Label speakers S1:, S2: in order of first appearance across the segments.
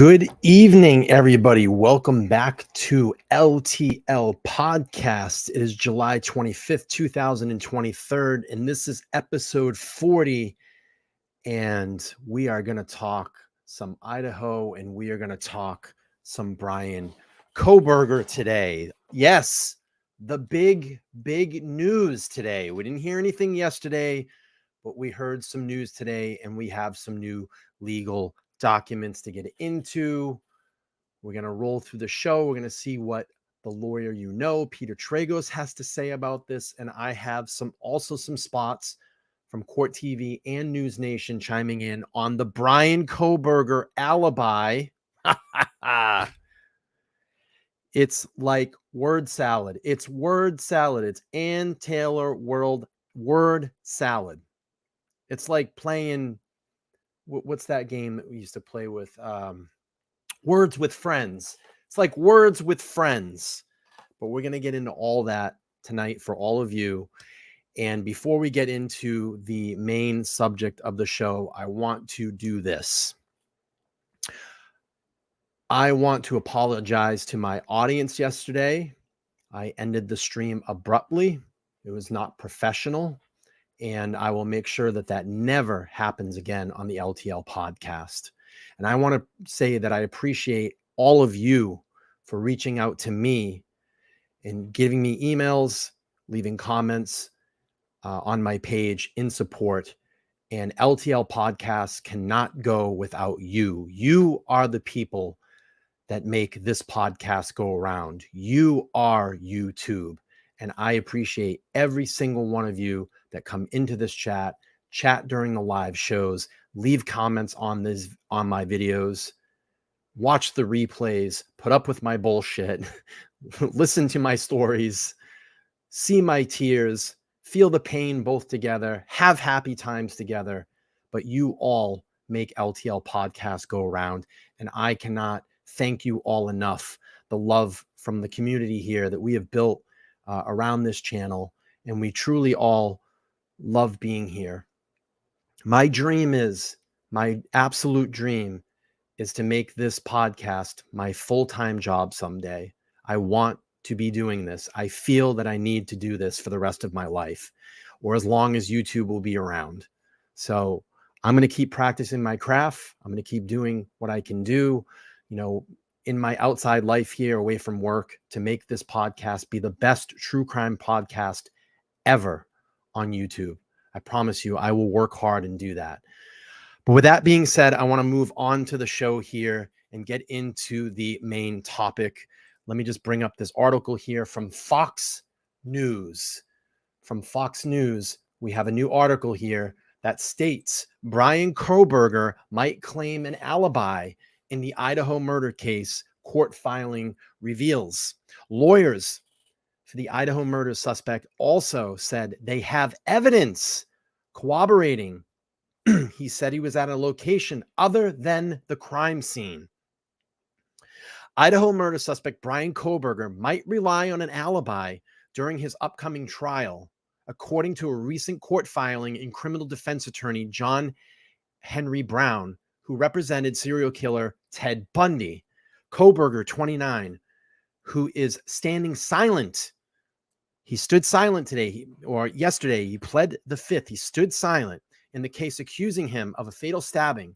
S1: Good evening, everybody. Welcome back to LTL Podcast. It is July 25th, 2023, and this is episode 40. And we are going to talk some Idaho, and we are going to talk some Bryan Kohberger today. Yes, the big news today. We didn't hear anything yesterday, but we heard some news today, and we have some new legal documents to get into. We're going to roll through the show. We're going to see what the lawyer Peter Tragos, has to say about this. And I have some spots from Court TV and NewsNation chiming in on the Bryan Kohberger alibi. It's like word salad. It's word salad. It's Ann Taylor word salad. It's like playing, what's that game that we used to play with? Words with Friends. It's like Words with Friends. But we're going to get into all that tonight for all of you. And before we get into the main subject of the show, I want to do this. I want to apologize to my audience yesterday. I ended the stream abruptly. It was not professional. And I will make sure that that never happens again on the LTL podcast. And I want to say that I appreciate all of you for reaching out to me and giving me emails, leaving comments on my page in support. And LTL podcasts cannot go without you. You are the people that make this podcast go around. You are YouTube. And I appreciate every single one of you that come into this chat during the live shows, leave comments on my videos, watch the replays, put up with my bullshit, listen to my stories, see my tears, feel the pain both together, have happy times together. But you all make LTL podcasts go around. And I cannot thank you all enough. The love from the community here that we have built around this channel. And we truly all love being here. My absolute dream is to make this podcast my full-time job someday. I want to be doing this. I feel that I need to do this for the rest of my life, or as long as YouTube will be around. So I'm going to keep practicing my craft. I'm going to keep doing what I can do, in my outside life here, away from work, to make this podcast be the best true crime podcast ever on YouTube. I promise you, I will work hard and do that. But with that being said, I want to move on to the show here and get into the main topic. Let me just bring up this article here from Fox News. From Fox News, we have a new article here that states Bryan Kohberger might claim an alibi in the Idaho murder case, court filing reveals. Lawyers for the Idaho murder suspect also said they have evidence corroborating he said he was at a location other than the crime scene. Idaho murder suspect Bryan Kohberger might rely on an alibi during his upcoming trial, according to a recent court filing in criminal defense attorney John Henry Brown, who represented serial killer Ted Bundy. Kohberger, 29, who is standing silent. He stood silent today, or yesterday. He pled the fifth. He stood silent in the case accusing him of a fatal stabbing.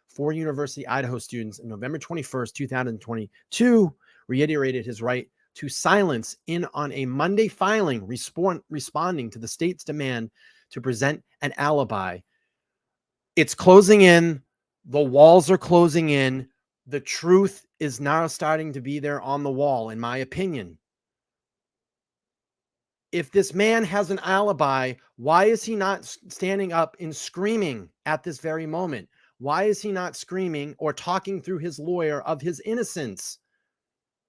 S1: 4 University Idaho students on November 21st, 2022, reiterated his right to silence on a Monday filing, responding to the state's demand to present an alibi. It's closing in. The walls are closing in. The truth is now starting to be there on the wall, in my opinion. If this man has an alibi, why is he not standing up and screaming at this very moment? Why is he not screaming or talking through his lawyer of his innocence?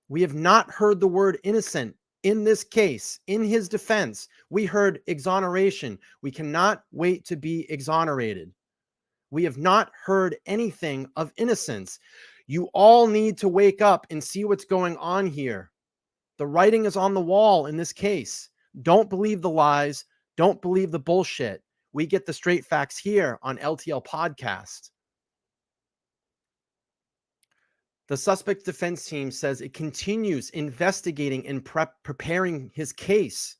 S1: We have not heard the word innocent in this case. In his defense, we heard exoneration. We cannot wait to be exonerated. We have not heard anything of innocence. You all need to wake up and see what's going on here. The writing is on the wall in this case. Don't believe the lies. Don't believe the bullshit. We get the straight facts here on LTL Podcast. The suspect's defense team says it continues investigating and preparing his case.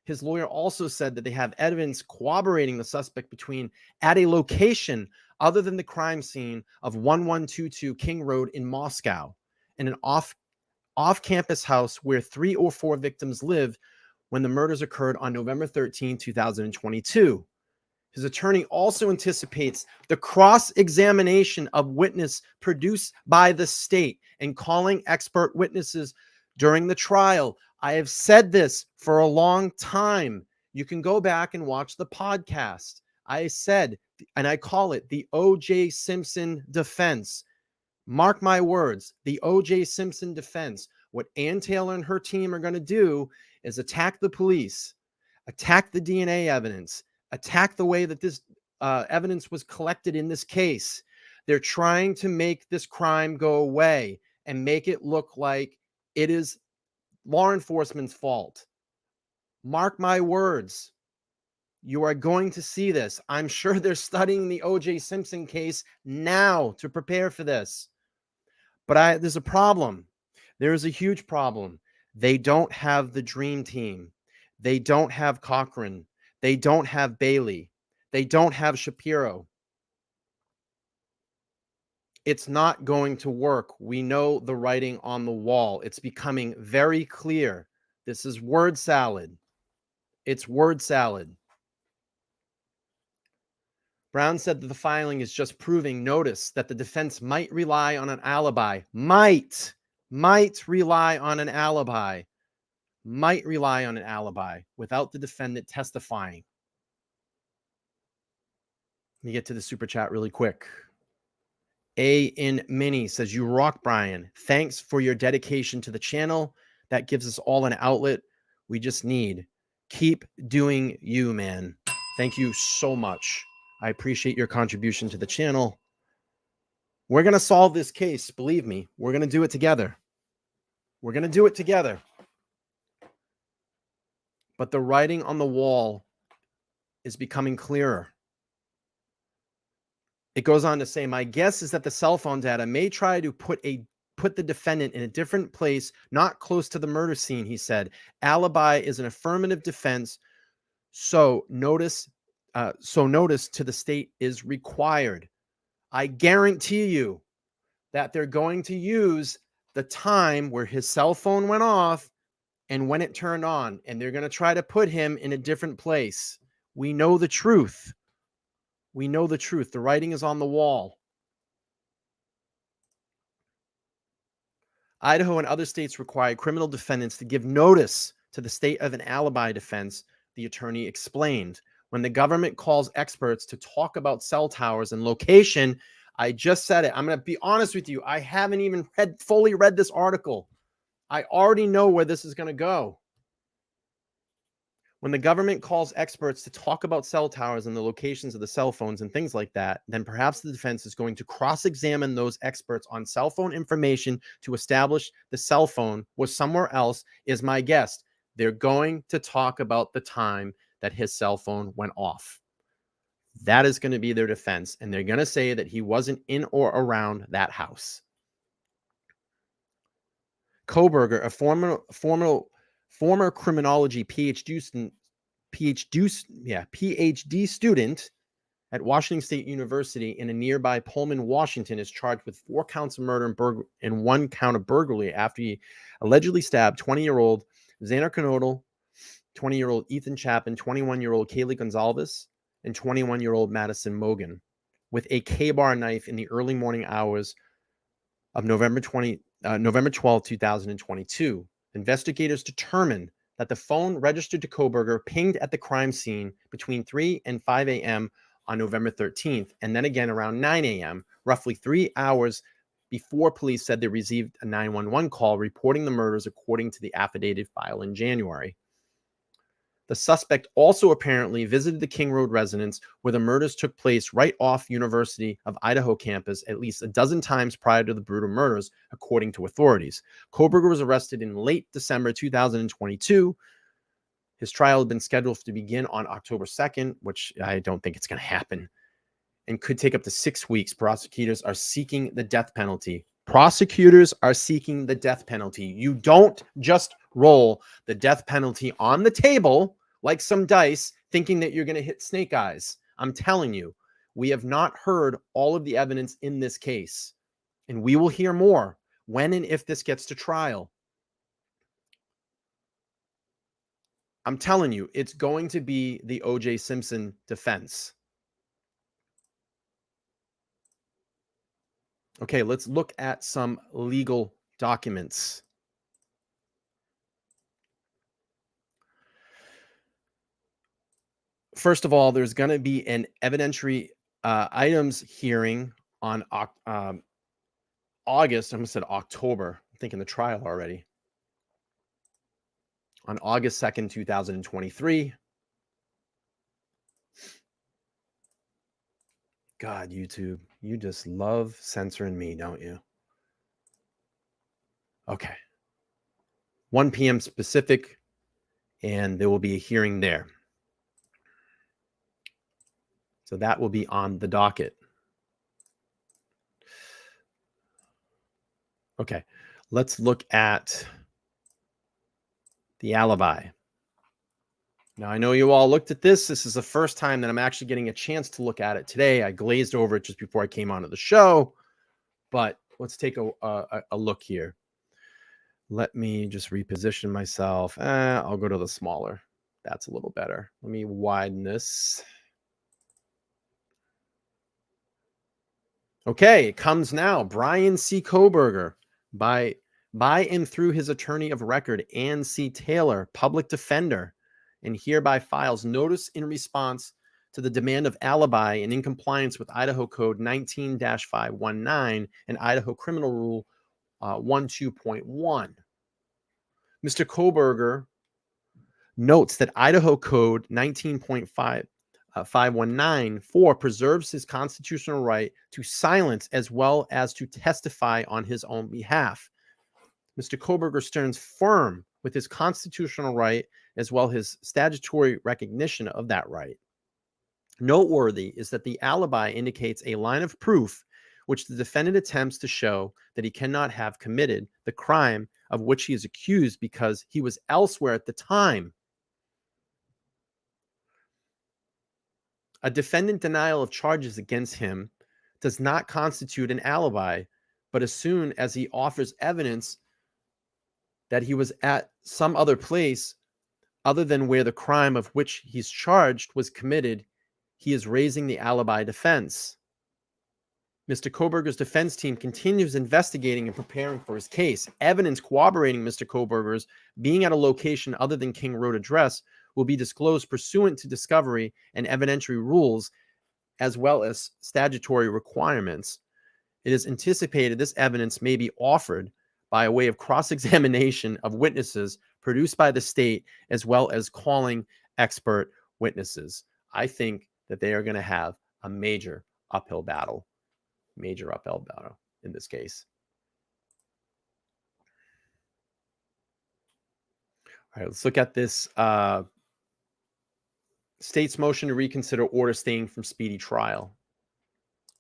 S1: His lawyer also said that they have evidence corroborating the suspect at a location other than the crime scene of 1122 King Road in Moscow, and an off-campus house where 3 or 4 victims lived when the murders occurred on November 13, 2022. His attorney also anticipates the cross-examination of witness produced by the state and calling expert witnesses during the trial. I have said this for a long time. You can go back and watch the podcast. I said, and I call it the O.J. Simpson defense. Mark my words, the O.J. Simpson defense. What Ann Taylor and her team are going to do is attack the police, attack the DNA evidence, attack the way that this evidence was collected in this case. They're trying to make this crime go away and make it look like it is law enforcement's fault. Mark my words. You are going to see this. I'm sure they're studying the O.J. Simpson case now to prepare for this. But there's a problem. There is a huge problem. They don't have the dream team. They don't have Cochran. They don't have Bailey. They don't have Shapiro. It's not going to work. We know the writing on the wall. It's becoming very clear. This is word salad. It's word salad. Brown said that the filing is just proving notice that the defense might rely on an alibi. Might rely on an alibi. Might rely on an alibi without the defendant testifying. Let me get to the super chat really quick. A in Mini says, "You rock, Bryan. Thanks for your dedication to the channel. That gives us all an outlet we just need. Keep doing you, man." Thank you so much. I appreciate your contribution to the channel. We're going to solve this case. Believe me, we're going to do it together. We're going to do it together. But the writing on the wall is becoming clearer. It goes on to say, "My guess is that the cell phone data may try to put the defendant in a different place, not close to the murder scene," he said. "Alibi is an affirmative defense, so notice to the state is required." I guarantee you that they're going to use the time where his cell phone went off and when it turned on, and they're going to try to put him in a different place. We know the truth. We know the truth. The writing is on the wall. Idaho and other states require criminal defendants to give notice to the state of an alibi defense, the attorney explained. When the government calls experts to talk about cell towers and location, I just said it. I'm going to be honest with you. I haven't even fully read this article. I already know where this is going to go. When the government calls experts to talk about cell towers and the locations of the cell phones and things like that, then perhaps the defense is going to cross-examine those experts on cell phone information to establish the cell phone was somewhere else, is my guess. They're going to talk about the time that his cell phone went off. That is going to be their defense, and they're going to say that he wasn't in or around that house. Kohberger, a former criminology PhD student at Washington State University in a nearby Pullman, Washington, is charged with 4 counts of murder and 1 count of burglary after he allegedly stabbed 20-year-old Xander Knodel, 20-year-old Ethan Chapin, 21-year-old Kaylee Gonzalez, and 21-year-old Madison Mogan with a K-bar knife in the early morning hours of November 12, 2022. Investigators determined that the phone registered to Kohberger pinged at the crime scene between 3 and 5 a.m. on November 13th, and then again around 9 a.m., roughly 3 hours before police said they received a 911 call reporting the murders, according to the affidavit filed in January. The suspect also apparently visited the King Road residence where the murders took place right off University of Idaho campus at least a dozen times prior to the brutal murders, according to authorities. Kohberger was arrested in late December 2022. His trial had been scheduled to begin on October 2nd, which I don't think it's going to happen, and could take up to 6 weeks. Prosecutors are seeking the death penalty. Prosecutors are seeking the death penalty. You don't just roll the death penalty on the table like some dice thinking that you're going to hit snake eyes. I'm telling you, we have not heard all of the evidence in this case, and we will hear more when and if this gets to trial. I'm telling you, it's going to be the O.J. Simpson defense. Okay, let's look at some legal documents. First of all, there's going to be an evidentiary items hearing on August. I almost said October. I'm thinking the trial already. On August 2nd, 2023. God, YouTube, you just love censoring me, don't you? Okay. 1 p.m. Pacific, and there will be a hearing there. So that will be on the docket. Okay, let's look at the alibi. Now, I know you all looked at this. This is the first time that I'm actually getting a chance to look at it today. I glazed over it just before I came onto the show, but let's take a look here. Let me just reposition myself. I'll go to the smaller. That's a little better. Let me widen this. Okay, it comes now. Bryan C. Kohberger by and through his attorney of record, Ann C. Taylor, public defender, and hereby files notice in response to the demand of alibi and in compliance with Idaho Code 19-519 and Idaho Criminal Rule 12.1. Mr. Kohberger notes that Idaho Code 19.519 preserves his constitutional right to silence as well as to testify on his own behalf. Mr. Kohberger stands firm with his constitutional right as well as his statutory recognition of that right. Noteworthy is that the alibi indicates a line of proof which the defendant attempts to show that he cannot have committed the crime of which he is accused because he was elsewhere at the time. A defendant denial of charges against him does not constitute an alibi, but as soon as he offers evidence that he was at some other place other than where the crime of which he's charged was committed, he is raising the alibi defense. Mr. Kohberger's defense team continues investigating and preparing for his case. Evidence corroborating Mr. Kohberger's being at a location other than King Road address will be disclosed pursuant to discovery and evidentiary rules, as well as statutory requirements. It is anticipated this evidence may be offered by a way of cross-examination of witnesses produced by the state, as well as calling expert witnesses. I think that they are going to have a major uphill battle in this case. All right, let's look at this state's motion to reconsider order staying from speedy trial.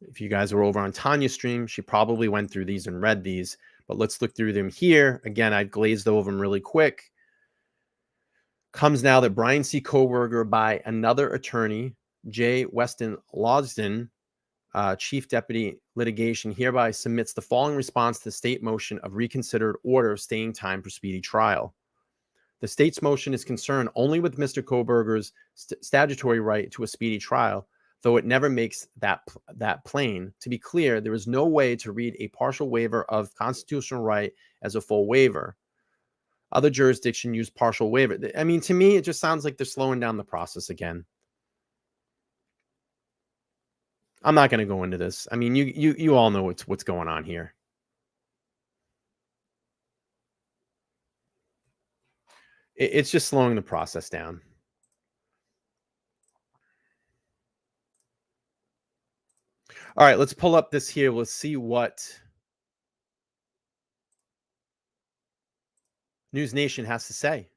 S1: If you guys were over on Tanya's stream, she probably went through these and read these, but let's look through them here. Again, I've glazed over them really quick. Comes now that Bryan C. Kohberger by another attorney, J. Weston Losden, Chief Deputy Litigation, hereby submits the following response to the state motion of reconsidered order of staying time for speedy trial. The state's motion is concerned only with Mr. Kohberger's statutory right to a speedy trial, though it never makes that plain. To be clear, there is no way to read a partial waiver of constitutional right as a full waiver. Other jurisdictions use partial waiver. I mean, to me, it just sounds like they're slowing down the process again. I'm not going to go into this. I mean, you all know what's going on here. It's just slowing the process down. All right, let's pull up this here. Let's see what NewsNation has to say.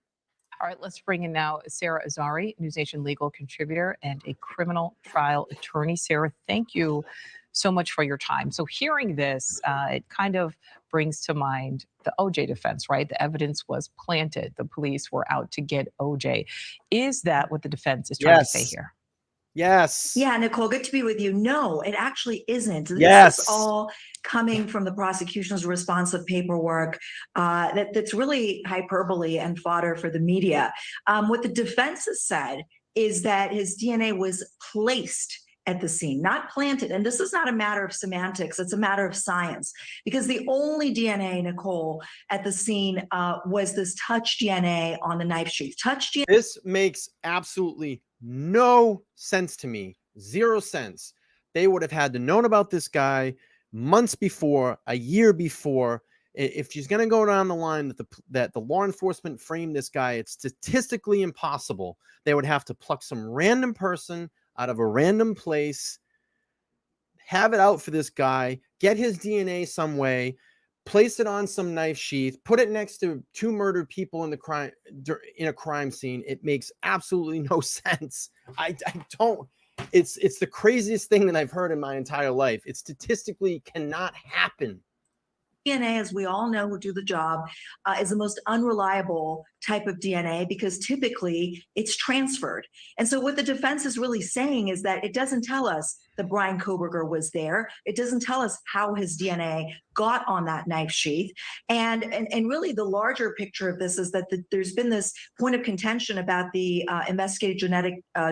S2: All right, let's bring in now Sarah Azari, NewsNation legal contributor and a criminal trial attorney. Sarah, thank you so much for your time. So hearing this, it kind of brings to mind the OJ defense, right? The evidence was planted. The police were out to get OJ. Is that what the defense is trying to say here?
S1: Yes.
S3: Yeah, Nicole, good to be with you. No, it actually isn't.
S1: Yes.
S3: This is all coming from the prosecution's responsive paperwork that's really hyperbole and fodder for the media. What the defense has said is that his DNA was placed at the scene, not planted. And this is not a matter of semantics. It's a matter of science, because the only DNA, Nicole, at the scene was this touch DNA on the knife sheath. Touch DNA.
S1: This makes absolutely no sense to me. 0 cents. They would have had to known about this guy months before, a year before. If she's going to go down the line that the law enforcement framed this guy, it's statistically impossible. They would have to pluck some random person out of a random place, have it out for this guy, get his DNA some way, place it on some knife sheath, put it next to 2 murdered people in a crime scene. It makes absolutely no sense. I don't. It's the craziest thing that I've heard in my entire life. It statistically cannot happen.
S3: DNA, as we all know who do the job, is the most unreliable type of DNA because typically it's transferred. And so what the defense is really saying is that it doesn't tell us that Bryan Kohberger was there. It doesn't tell us how his DNA got on that knife sheath. And really the larger picture of this is that there's been this point of contention about the investigative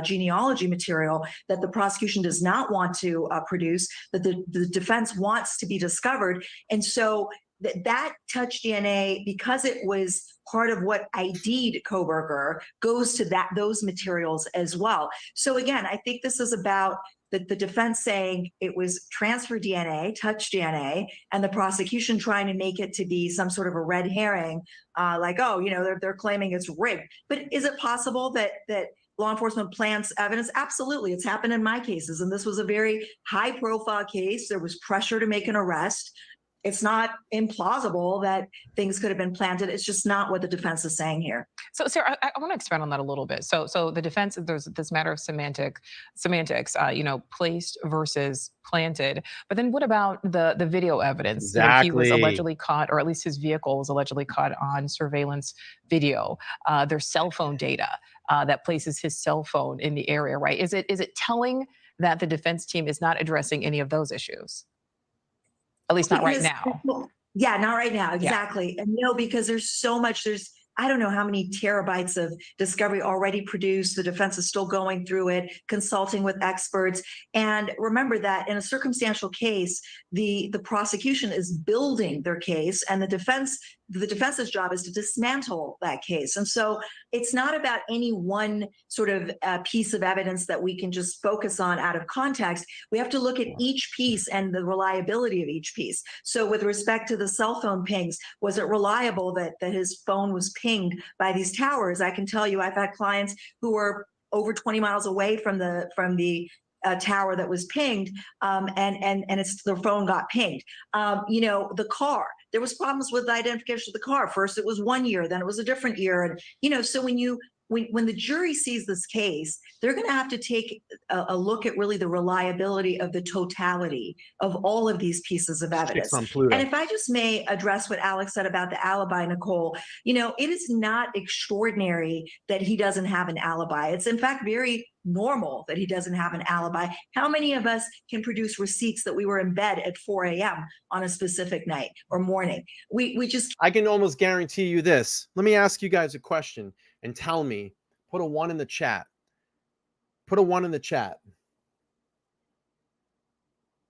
S3: genealogy material that the prosecution does not want to produce, that the defense wants to be discovered. And so that touch DNA, because it was part of what ID'd Kohberger, goes to those materials as well. So again, I think this is about the defense saying it was transfer DNA, touch DNA, and the prosecution trying to make it to be some sort of a red herring, like, oh, they're claiming it's rigged. But is it possible that law enforcement plants evidence? Absolutely. It's happened in my cases. And this was a very high profile case. There was pressure to make an arrest. It's not implausible that things could have been planted. It's just not what the defense is saying here.
S2: So, Sarah, I want to expand on that a little bit. So the defense, there's this matter of semantics, placed versus planted. But then what about the video evidence?
S1: Exactly.
S2: He was allegedly caught, or at least his vehicle was allegedly caught on surveillance video. There's cell phone data that places his cell phone in the area, right? Is it telling that the defense team is not addressing any of those issues? At least not right now.
S3: Yeah, not right now. Exactly. Yeah. And no, because there's so much, I don't know how many terabytes of discovery already produced. The defense is still going through it, consulting with experts. And remember that in a circumstantial case, the prosecution is building their case, and the defense's job is to dismantle that case. And so it's not about any one sort of piece of evidence that we can just focus on out of context. We have to look at each piece and the reliability of each piece. So with respect to the cell phone pings, was it reliable that his phone was pinged by these towers? I can tell you, I've had clients who were over 20 miles away from the tower that was pinged, and their phone got pinged. The car, there was problems with the identification of the car. First it was 1 year, then it was a different year. And so when the jury sees this case, they're going to have to take a look at really the reliability of the totality of all of these pieces of evidence. And if I just may address what Alex said about the alibi, Nicole, it is not extraordinary that he doesn't have an alibi. It's in fact very normal that he doesn't have an alibi. How many of us can produce receipts that we were in bed at 4 a.m. on a specific night or morning?
S1: I can almost guarantee you this. Let me ask you guys a question and tell me, put a 1 in the chat. Put a 1 in the chat.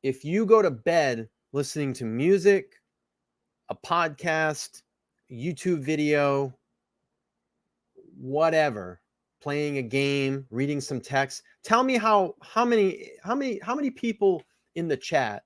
S1: If you go to bed listening to music, a podcast, YouTube video, whatever, playing a game, reading some text, tell me how many people in the chat,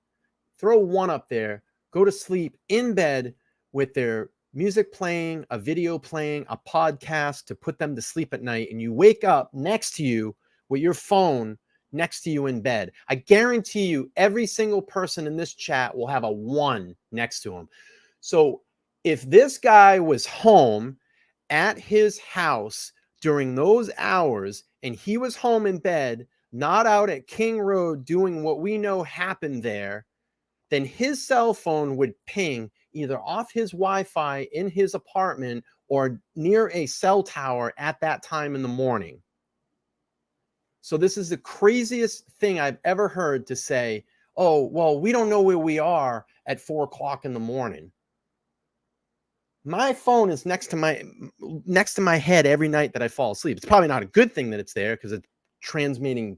S1: throw 1 up there, go to sleep in bed with their music playing, a video playing, a podcast to put them to sleep at night, and you wake up next to you with your phone next to you in bed. I guarantee you every single person in this chat will have a 1 next to him. So if this guy was home at his house during those hours and he was home in bed, not out at King Road doing what we know happened there, then his cell phone would ping either off his Wi-Fi in his apartment or near a cell tower at that time in the morning. So this is the craziest thing I've ever heard, to say, oh, well, we don't know where we are at 4 o'clock in the morning. My phone is next to my head every night that I fall asleep. It's probably not a good thing that it's there, because it's transmitting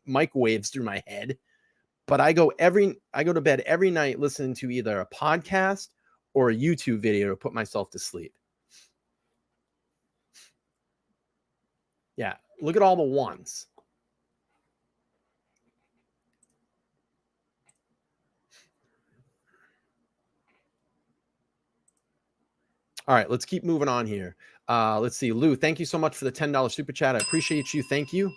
S1: microwaves through my head. But I go to bed every night listening to either a podcast or a YouTube video to put myself to sleep. Yeah, look at all the ones. All right, let's keep moving on here. Let's see. Lou, thank you so much for the $10 super chat. I appreciate you. Thank you.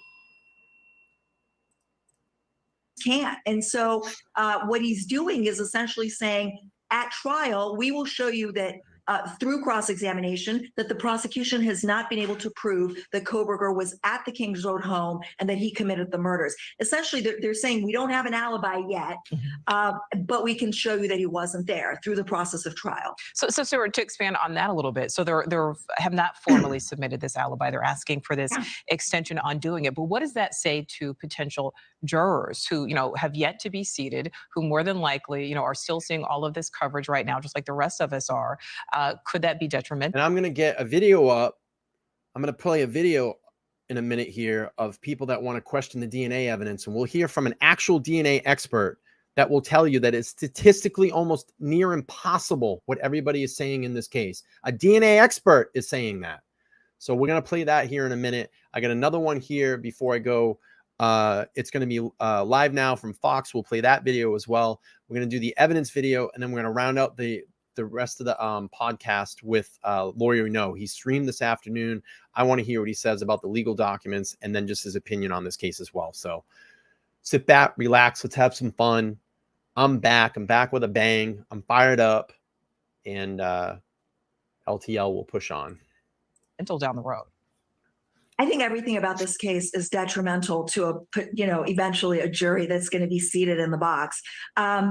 S3: Can't. And so what he's doing is essentially saying, at trial, we will show you that through cross-examination, that the prosecution has not been able to prove that Kohberger was at the Kings Road home and that he committed the murders. Essentially, they're saying we don't have an alibi yet, but we can show you that he wasn't there through the process of trial.
S2: So Sarah, to expand on that a little bit, so they have not formally submitted this alibi. They're asking for this extension on doing it. But what does that say to potential jurors who, have yet to be seated, who more than likely, are still seeing all of this coverage right now, just like the rest of us are? Could that be detrimental?
S1: And I'm going to get a video up. I'm going to play a video in a minute here of people that want to question the DNA evidence. And we'll hear from an actual DNA expert that will tell you that it's statistically almost near impossible what everybody is saying in this case. A DNA expert is saying that. So we're going to play that here in a minute. I got another one here before I go. It's going to be live now from Fox. We'll play that video as well. We're going to do the evidence video, and then we're going to round out the rest of the podcast with Lawyer We Know. He streamed this afternoon. I want to hear what he says about the legal documents and then just his opinion on this case as well. So sit back, relax, let's have some fun. I'm back with a bang. I'm fired up, and LTL will push on
S2: until down the road.
S3: I think everything about this case is detrimental to eventually a jury that's going to be seated in the box,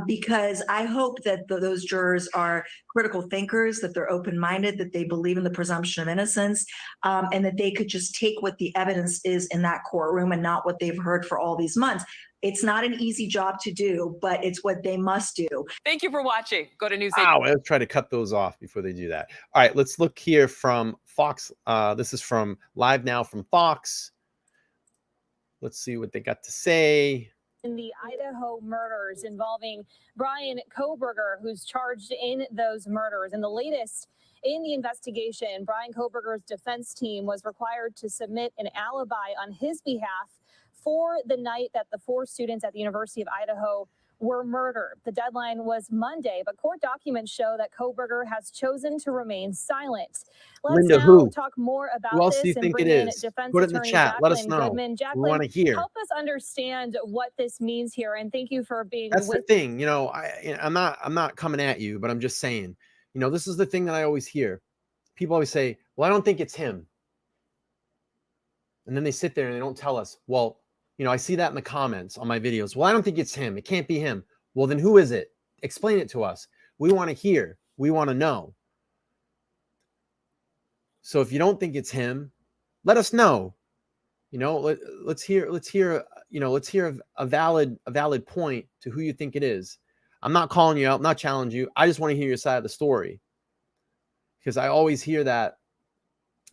S3: because I hope that those jurors are critical thinkers, that they're open-minded, that they believe in the presumption of innocence, and that they could just take what the evidence is in that courtroom and not what they've heard for all these months. It's not an easy job to do, but it's what they must do.
S2: Thank you for watching. Go to NewsNation.
S1: Wow, let's try to cut those off before they do that. All right, let's look here from Fox. This is from live now from Fox. Let's see what they got to say.
S4: In the Idaho murders involving Bryan Kohberger, who's charged in those murders. And the latest in the investigation, Bryan Kohberger's defense team was required to submit an alibi on his behalf for the night that the 4 students at the University of Idaho were murdered. The deadline was Monday, but court documents show that Kohberger has chosen to remain silent. Let's now talk more about
S1: who else
S4: this
S1: do you
S4: and
S1: think
S4: bring
S1: it
S4: in
S1: is?
S4: defense
S1: Put it in the
S4: attorney
S1: chat. Let us
S4: Jacqueline
S1: know.
S4: Goodman.
S1: We
S4: Jacqueline,
S1: want to hear.
S4: help us understand what this means here, and thank you for being
S1: That's
S4: with
S1: the thing. I'm not coming at you, but I'm just saying, this is the thing that I always hear. People always say, well, I don't think it's him. And then they sit there and they don't tell us, well, I see that in the comments on my videos. Well, I don't think it's him. It can't be him. Well, then who is it? Explain it to us. We want to hear. We want to know. So if you don't think it's him, let us know. Let's hear a valid point to who you think it is. I'm not calling you out, I'm not challenging you. I just want to hear your side of the story. Because I always hear that,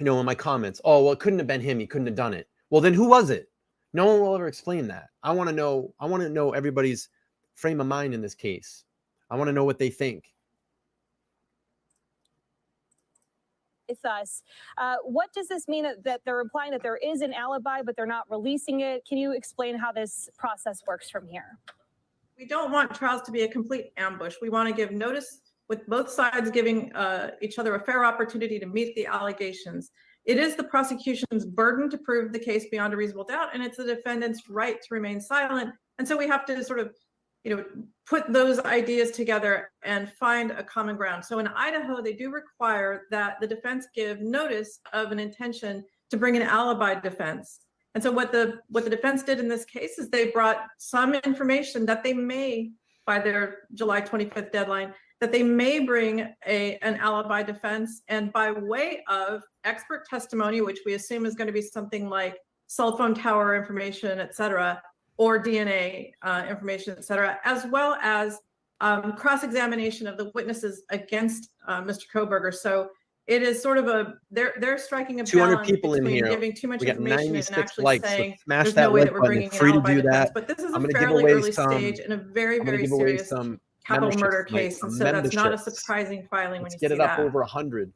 S1: in my comments. Oh, well, it couldn't have been him. He couldn't have done it. Well, then who was it? No one will ever explain that. I want to know everybody's frame of mind in this case. I want to know what they think.
S4: With us. What does this mean that they're implying that there is an alibi, but they're not releasing it? Can you explain how this process works from here?
S5: We don't want trials to be a complete ambush. We want to give notice with both sides giving each other a fair opportunity to meet the allegations. It is the prosecution's burden to prove the case beyond a reasonable doubt, and it's the defendant's right to remain silent. And so we have to sort of put those ideas together and find a common ground. So in Idaho, they do require that the defense give notice of an intention to bring an alibi defense. And so what the defense did in this case is they brought some information that they may, by their July 25th deadline, that they may bring an alibi defense, and by way of expert testimony, which we assume is going to be something like cell phone tower information, et cetera, or DNA information, et cetera, as well as cross-examination of the witnesses against Mr. Kohberger. So it is sort of they're striking a
S1: 200
S5: balance
S1: people in
S5: between
S1: here.
S5: giving too much
S1: We got
S5: information and
S1: 96
S5: actually
S1: likes.
S5: saying
S1: Smash
S5: there's
S1: that
S5: no way
S1: like
S5: that we're
S1: button.
S5: bringing
S1: It's
S5: an
S1: free to
S5: alibi
S1: do
S5: defense.
S1: that.
S5: But this is
S1: I'm
S5: a
S1: gonna give
S5: fairly
S1: away
S5: early
S1: some.
S5: stage and a very,
S1: I'm gonna
S5: very
S1: give away
S5: serious
S1: some
S5: capital murder
S1: memberships tonight,
S5: case.
S1: some
S5: And so that's not a
S1: memberships.
S5: surprising filing when
S1: Let's
S5: you
S1: get
S5: see
S1: it up
S5: that.
S1: over 100.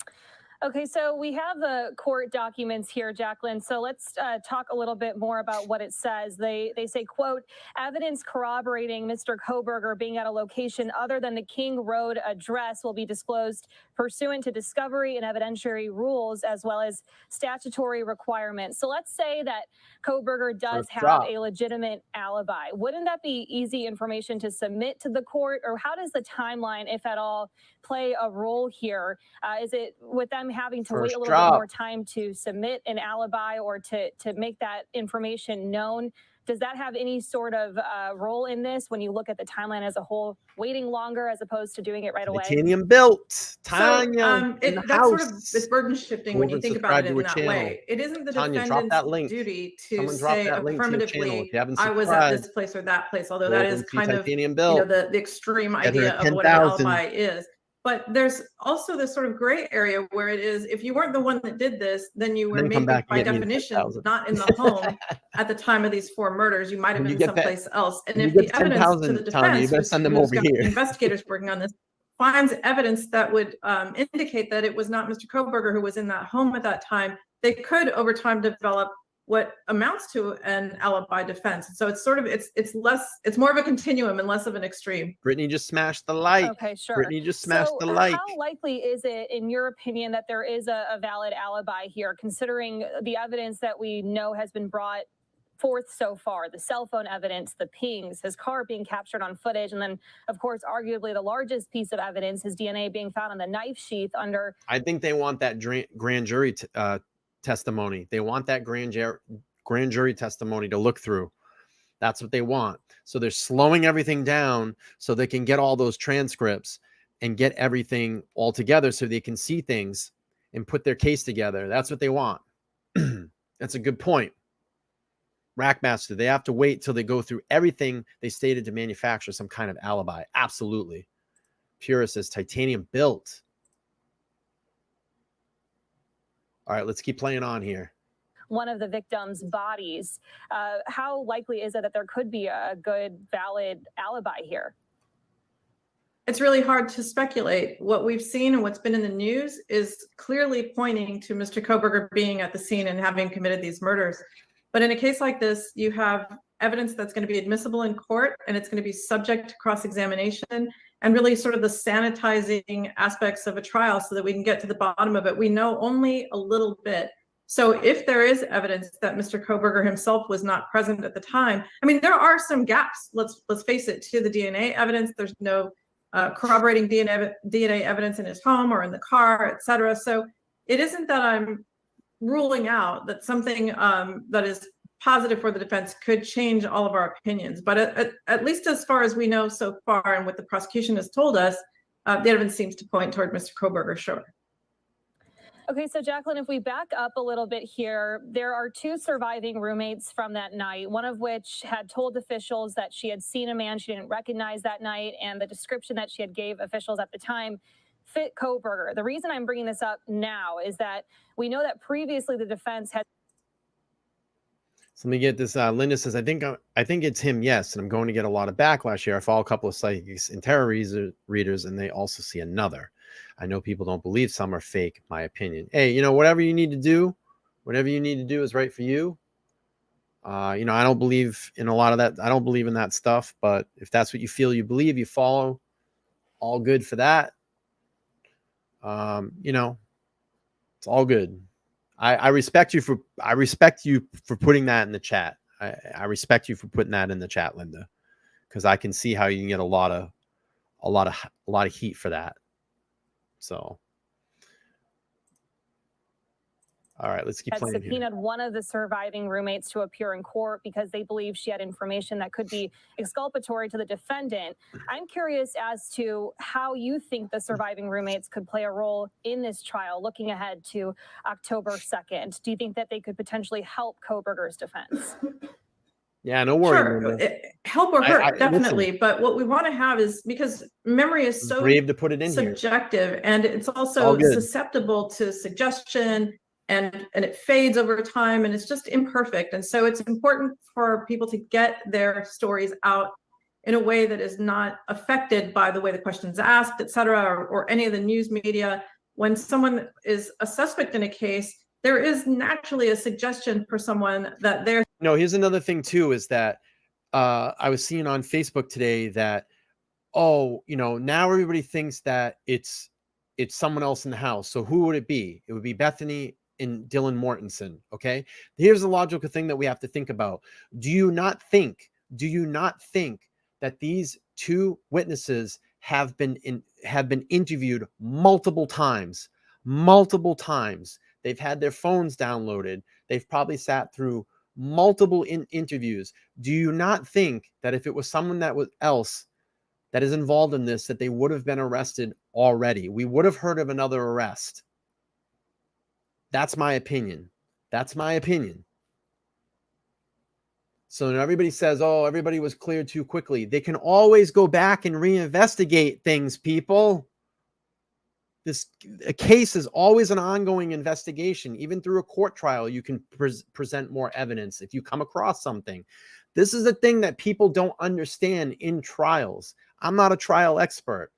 S4: Okay, so we have the court documents here, Jacqueline. So let's talk a little bit more about what it says. They say, quote, evidence corroborating Mr. Kohberger being at a location other than the King Road address will be disclosed pursuant to discovery and evidentiary rules, as well as statutory requirements. So let's say that Kohberger does have a legitimate alibi. Wouldn't that be easy information to submit to the court? Or how does the timeline, if at all, play a role here? Is it with them having to wait a little bit more time to submit an alibi or to make that information known? Does that have any sort of role in this when you look at the timeline as a whole, waiting longer as opposed to doing it right away?
S1: Titanium built. Tanya in the
S5: that's
S1: house.
S5: sort of it's burden shifting when you think about it in that way. It isn't the
S1: Tanya, drop
S5: defendant's
S1: that link.
S5: duty to
S1: Someone drop
S5: say
S1: that link to your channel
S5: affirmatively,
S1: if you haven't
S5: I was at this
S1: subscribed.
S5: place or that place, although
S1: Go
S5: that
S1: over
S5: is
S1: and see
S5: kind of
S1: Titanium built.
S5: the extreme
S1: Get her
S5: idea
S1: at
S5: of what an
S1: 10,000.
S5: alibi is. But there's also this sort of gray area where it is, if you weren't the one that did this, then you were maybe by definition not in the home at the time of these 4 murders. You might have been someplace else. And if the evidence to the defense, investigators working on this, finds evidence that would indicate that it was not Mr. Kohberger who was in that home at that time, they could over time develop what amounts to an alibi defense. So it's sort of it's more of a continuum and less of an extreme.
S1: Brittany just smashed the like.
S4: Okay, sure.
S1: Brittany just smashed the like.
S4: How likely is it, in your opinion, that there is a valid alibi here, considering the evidence that we know has been brought forth so far, the cell phone evidence, the pings, his car being captured on footage, and then, of course, arguably the largest piece of evidence, his DNA being found on the knife sheath under.
S1: I think they want that grand jury testimony. They want that grand jury testimony to look through. That's what they want. So they're slowing everything down so they can get all those transcripts and get everything all together so they can see things and put their case together. That's what they want. That's a good point. Rackmaster, they have to wait till they go through everything they stated to manufacture some kind of alibi. Absolutely. Purist says titanium built. All right, let's keep playing on here.
S4: One of the victims' bodies. How likely is it that there could be a good, valid alibi here?
S5: It's really hard to speculate. What we've seen and what's been in the news is clearly pointing to Mr. Kohberger being at the scene and having committed these murders. But in a case like this, you have evidence that's going to be admissible in court, and it's going to be subject to cross-examination and really sort of the sanitizing aspects of a trial so that we can get to the bottom of it. We know only a little bit. So if there is evidence that Mr. Kohberger himself was not present at the time, I mean, there are some gaps, let's face it, to the DNA evidence. There's no corroborating DNA evidence in his home or in the car, et cetera. So it isn't that I'm ruling out that something that is positive for the defense could change all of our opinions. But at least as far as we know so far and what the prosecution has told us, the evidence seems to point toward Mr. Kohberger, sure.
S4: Okay, so Jacqueline, if we back up a little bit here, there are 2 surviving roommates from that night, one of which had told officials that she had seen a man she didn't recognize that night, and the description that she had gave officials at the time fit Kohberger. The reason I'm bringing this up now is that we know that previously the defense had.
S1: So let me get this. Linda says, I think it's him. Yes. And I'm going to get a lot of backlash here. I follow a couple of psychics and tarot readers, and they also see another. I know people don't believe some are fake, my opinion. Hey, whatever you need to do is right for you. I don't believe in a lot of that. I don't believe in that stuff, but if that's what you feel you believe, you follow, all good for that. It's all good. I respect you for putting that in the chat. I respect you for putting that in the chat, Linda. because I can see how you can get a lot of heat for that. So, all right, let's keep
S4: had
S1: playing here.
S4: subpoenaed one of the surviving roommates to appear in court because they believe she had information that could be exculpatory to the defendant. I'm curious as to how you think the surviving roommates could play a role in this trial, looking ahead to October 2nd. Do you think that they could potentially help Kohberger's defense?
S1: Yeah, no worry.
S5: Sure, help or hurt, definitely. Listen, but what we want to have is, because memory is so
S1: brave to put it in
S5: subjective
S1: here.
S5: And it's also susceptible to suggestion, and it fades over time, and it's just imperfect. And so it's important for people to get their stories out in a way that is not affected by the way the question's asked, et cetera, or any of the news media. When someone is a suspect in a case, there is naturally a suggestion for someone that they're.
S1: No, here's another thing too, is that I was seeing on Facebook today that, oh, now everybody thinks that it's someone else in the house. So who would it be? It would be Bethany and Dylan Mortensen. Okay. Here's the logical thing that we have to think about. Do you not think that these two witnesses have been interviewed multiple times? They've had their phones downloaded. They've probably sat through multiple interviews. Do you not think that if it was someone else that is involved in this, that they would have been arrested already? We would have heard of another arrest. That's my opinion. So when everybody says, oh, everybody was cleared too quickly, they can always go back and reinvestigate things, people. A case is always an ongoing investigation. Even through a court trial, you can present more evidence if you come across something. This is the thing that people don't understand in trials. I'm not a trial expert.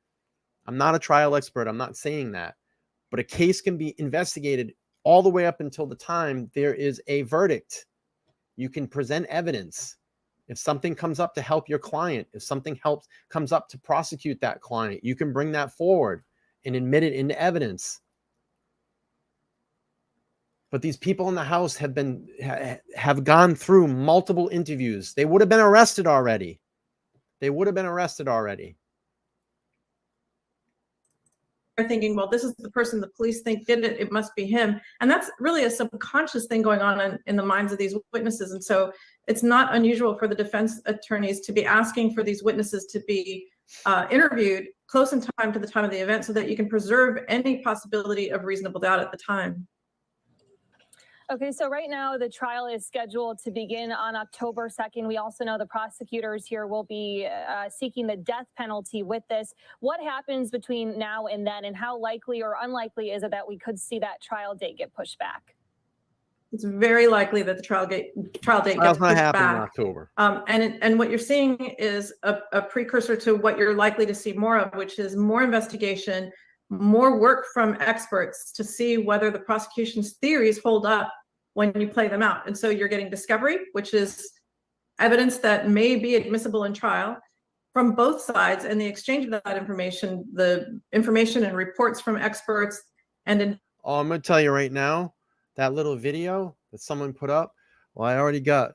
S1: I'm not saying that. But a case can be investigated all the way up until the time there is a verdict. You can present evidence. If something comes up to help your client, if something comes up to prosecute that client, you can bring that forward and admit it into evidence. But these people in the house have gone through multiple interviews. They would have been arrested already.
S5: Thinking, well, this is the person the police think did it, it must be him. And that's really a subconscious thing going on in the minds of these witnesses. And so it's not unusual for the defense attorneys to be asking for these witnesses to be interviewed close in time to the time of the event, so that you can preserve any possibility of reasonable doubt at the time.
S4: Okay, so right now the trial is scheduled to begin on October 2nd. We also know the prosecutors here will be seeking the death penalty with this. What happens between now and then, and how likely or unlikely is it that we could see that trial date get pushed back?
S5: It's very likely that the trial date gets pushed back in
S1: October.
S5: And what you're seeing is a precursor to what you're likely to see more of, which is more investigation, more work from experts to see whether the prosecution's theories hold up when you play them out. And so you're getting discovery, which is evidence that may be admissible in trial from both sides, and the exchange of that information, the information and reports from experts. And
S1: I'm going to tell you right now, that little video that someone put up, well, I already got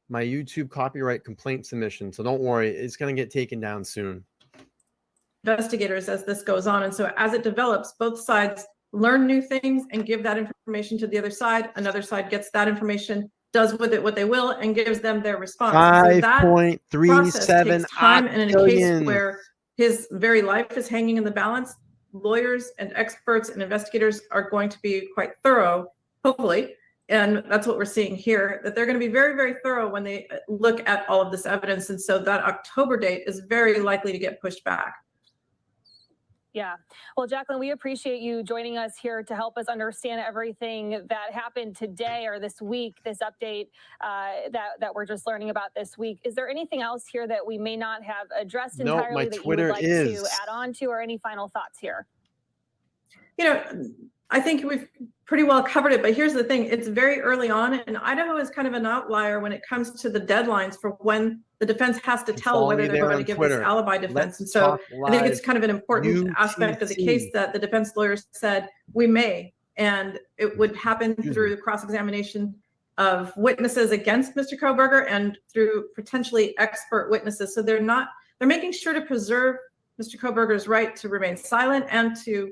S1: my YouTube copyright complaint submission. So don't worry, it's going to get taken down soon.
S5: Investigators as this goes on. And so as it develops, both sides learn new things and give that information to the other side. Another side gets that information, does with it what they will, and gives them their response.
S1: 5.37
S5: time, and in a case where his very life is hanging in the balance, lawyers and experts and investigators are going to be quite thorough, hopefully. And that's what we're seeing here, that they're going to be very, very thorough when they look at all of this evidence. And so that October date is very likely to get pushed back.
S4: Yeah. Well, Jacqueline, we appreciate you joining us here to help us understand everything that happened today or this week, this update that we're just learning about this week. Is there anything else here that we may not have addressed entirely that you would like to add on to, or any final thoughts here?
S5: I think we've pretty well covered it, but here's the thing. It's very early on, and Idaho is kind of an outlier when it comes to the deadlines for when the defense has to tell whether they're going to give this alibi defense. And so I think it's kind of an important aspect of the case that the defense lawyers said we may, and it would happen through cross-examination of witnesses against Mr. Kohberger and through potentially expert witnesses. So they're making sure to preserve Mr. Kohberger's right to remain silent and to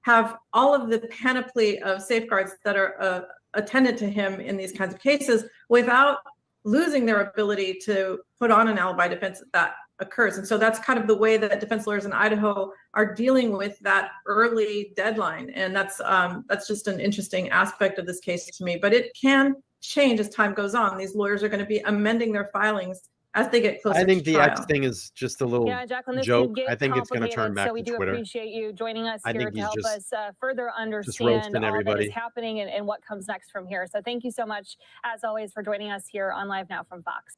S5: have all of the panoply of safeguards that are attendant to him in these kinds of cases without losing their ability to put on an alibi defense if that occurs. And so that's kind of the way that defense lawyers in Idaho are dealing with that early deadline. And that's just an interesting aspect of this case to me, but it can change as time goes on. These lawyers are going to be amending their filings as they get closer to trial.
S1: I think the X thing is just a little
S4: Jacqueline, this
S1: joke.
S4: could get
S1: I think it's going to turn
S4: complicated,
S1: back
S4: so we
S1: to
S4: do
S1: Twitter.
S4: appreciate you joining us
S1: I
S4: here
S1: think
S4: to
S1: he's
S4: help
S1: just
S4: us further
S1: roasting
S4: understand all that
S1: everybody.
S4: is happening and what comes next from here. So thank you so much, as always, for joining us here on Live Now from Fox.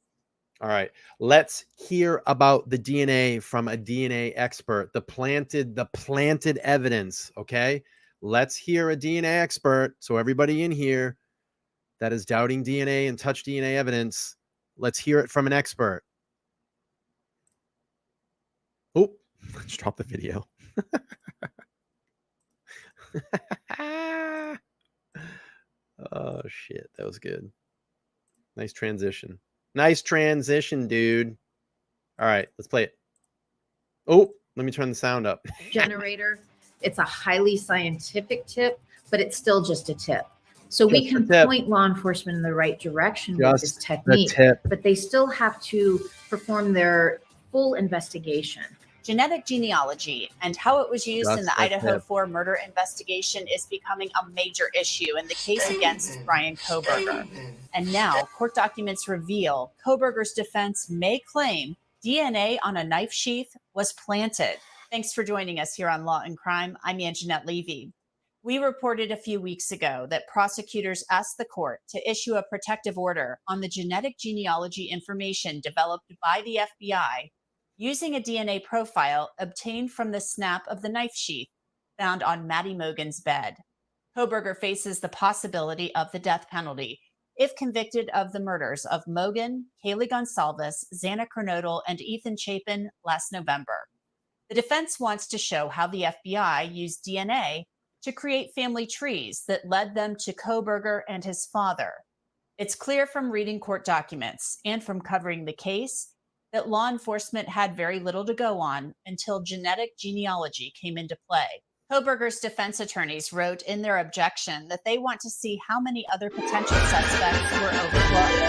S1: All right, let's hear about the DNA from a DNA expert, the planted evidence. Okay, let's hear a DNA expert. So everybody in here that is doubting DNA and touch DNA evidence, let's hear it from an expert. Oh, let's drop the video. Oh shit, that was good. Nice transition. Nice transition, dude. All right, let's play it. Oh, let me turn the sound up.
S6: Generator. It's a highly scientific tip, but it's still just a tip. So we
S1: Just a
S6: can
S1: tip.
S6: point law enforcement in the right direction with this
S1: Just
S6: technique,
S1: tip.
S6: but they still have to perform their full investigation.
S7: Genetic genealogy and how it was used in the
S1: Just a
S7: Idaho
S1: tip.
S7: 4 murder investigation is becoming a major issue in the case against Bryan Kohberger. And now, court documents reveal Kohberger's defense may claim DNA on a knife sheath was planted. Thanks for joining us here on Law and Crime. I'm Anjanette Levy. We reported a few weeks ago that prosecutors asked the court to issue a protective order on the genetic genealogy information developed by the FBI using a DNA profile obtained from the snap of the knife sheath found on Maddie Mogen's bed. Kohberger faces the possibility of the death penalty if convicted of the murders of Mogen, Kaylee Gonsalves, Xana Kernodle, and Ethan Chapin last November. The defense wants to show how the FBI used DNA to create family trees that led them to Kohberger and his father. It's clear from reading court documents and from covering the case that law enforcement had very little to go on until genetic genealogy came into play. Kohberger's defense attorneys wrote in their objection that they want to see how many other potential suspects were overlooked.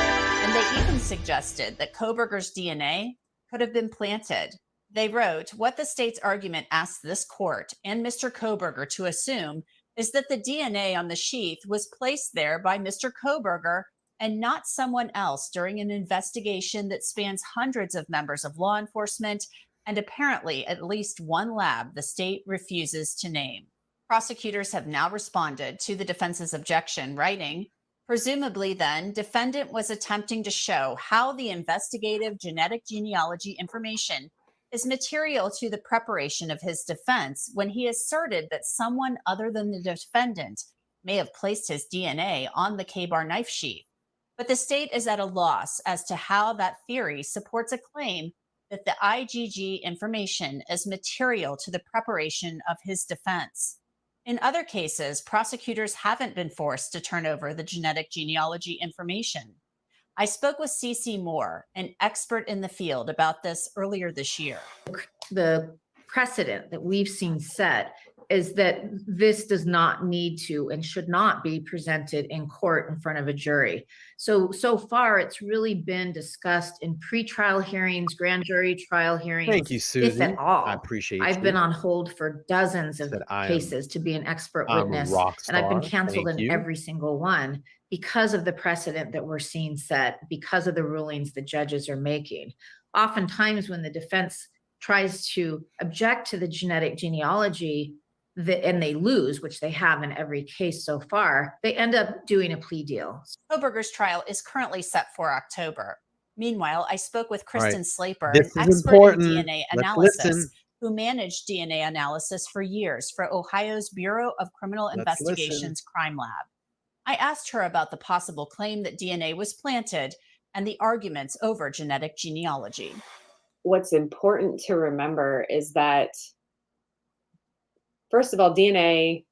S7: And they even suggested that Kohberger's DNA could have been planted. They wrote, what the state's argument asks this court and Mr. Kohberger to assume is that the DNA on the sheath was placed there by Mr. Kohberger and not someone else during an investigation that spans hundreds of members of law enforcement and apparently at least one lab the state refuses to name. Prosecutors have now responded to the defense's objection, writing, presumably then, defendant was attempting to show how the investigative genetic genealogy information is material to the preparation of his defense when he asserted that someone other than the defendant may have placed his DNA on the K-bar knife sheath. But the state is at a loss as to how that theory supports a claim that the IGG information is material to the preparation of his defense. In other cases, prosecutors haven't been forced to turn over the genetic genealogy information. I spoke with CeCe Moore, an expert in the field, about this earlier this year.
S6: The precedent that we've seen set is that this does not need to and should not be presented in court in front of a jury. So far, it's really been discussed in pretrial hearings, grand jury trial hearings.
S1: Thank you, Susan.
S6: If at all.
S1: I appreciate
S6: I've
S1: you.
S6: been on hold for dozens of cases to be an expert witness, and I've been canceled in every single one because of the precedent that we're seeing set, because of the rulings the judges are making. Oftentimes when the defense tries to object to the genetic genealogy and they lose, which they have in every case so far, they end up doing a plea deal.
S7: Kohberger's trial is currently set for October. Meanwhile, I spoke with Kristen Slaper,
S1: This
S7: an
S1: is
S7: expert
S1: important.
S7: in DNA
S1: Let's
S7: analysis,
S1: listen.
S7: who managed DNA analysis for years for Ohio's Bureau of Criminal
S1: Let's
S7: Investigation's Crime Lab. I asked her about the possible claim that DNA was planted and the arguments over genetic genealogy.
S8: What's important to remember is that, first of all, DNA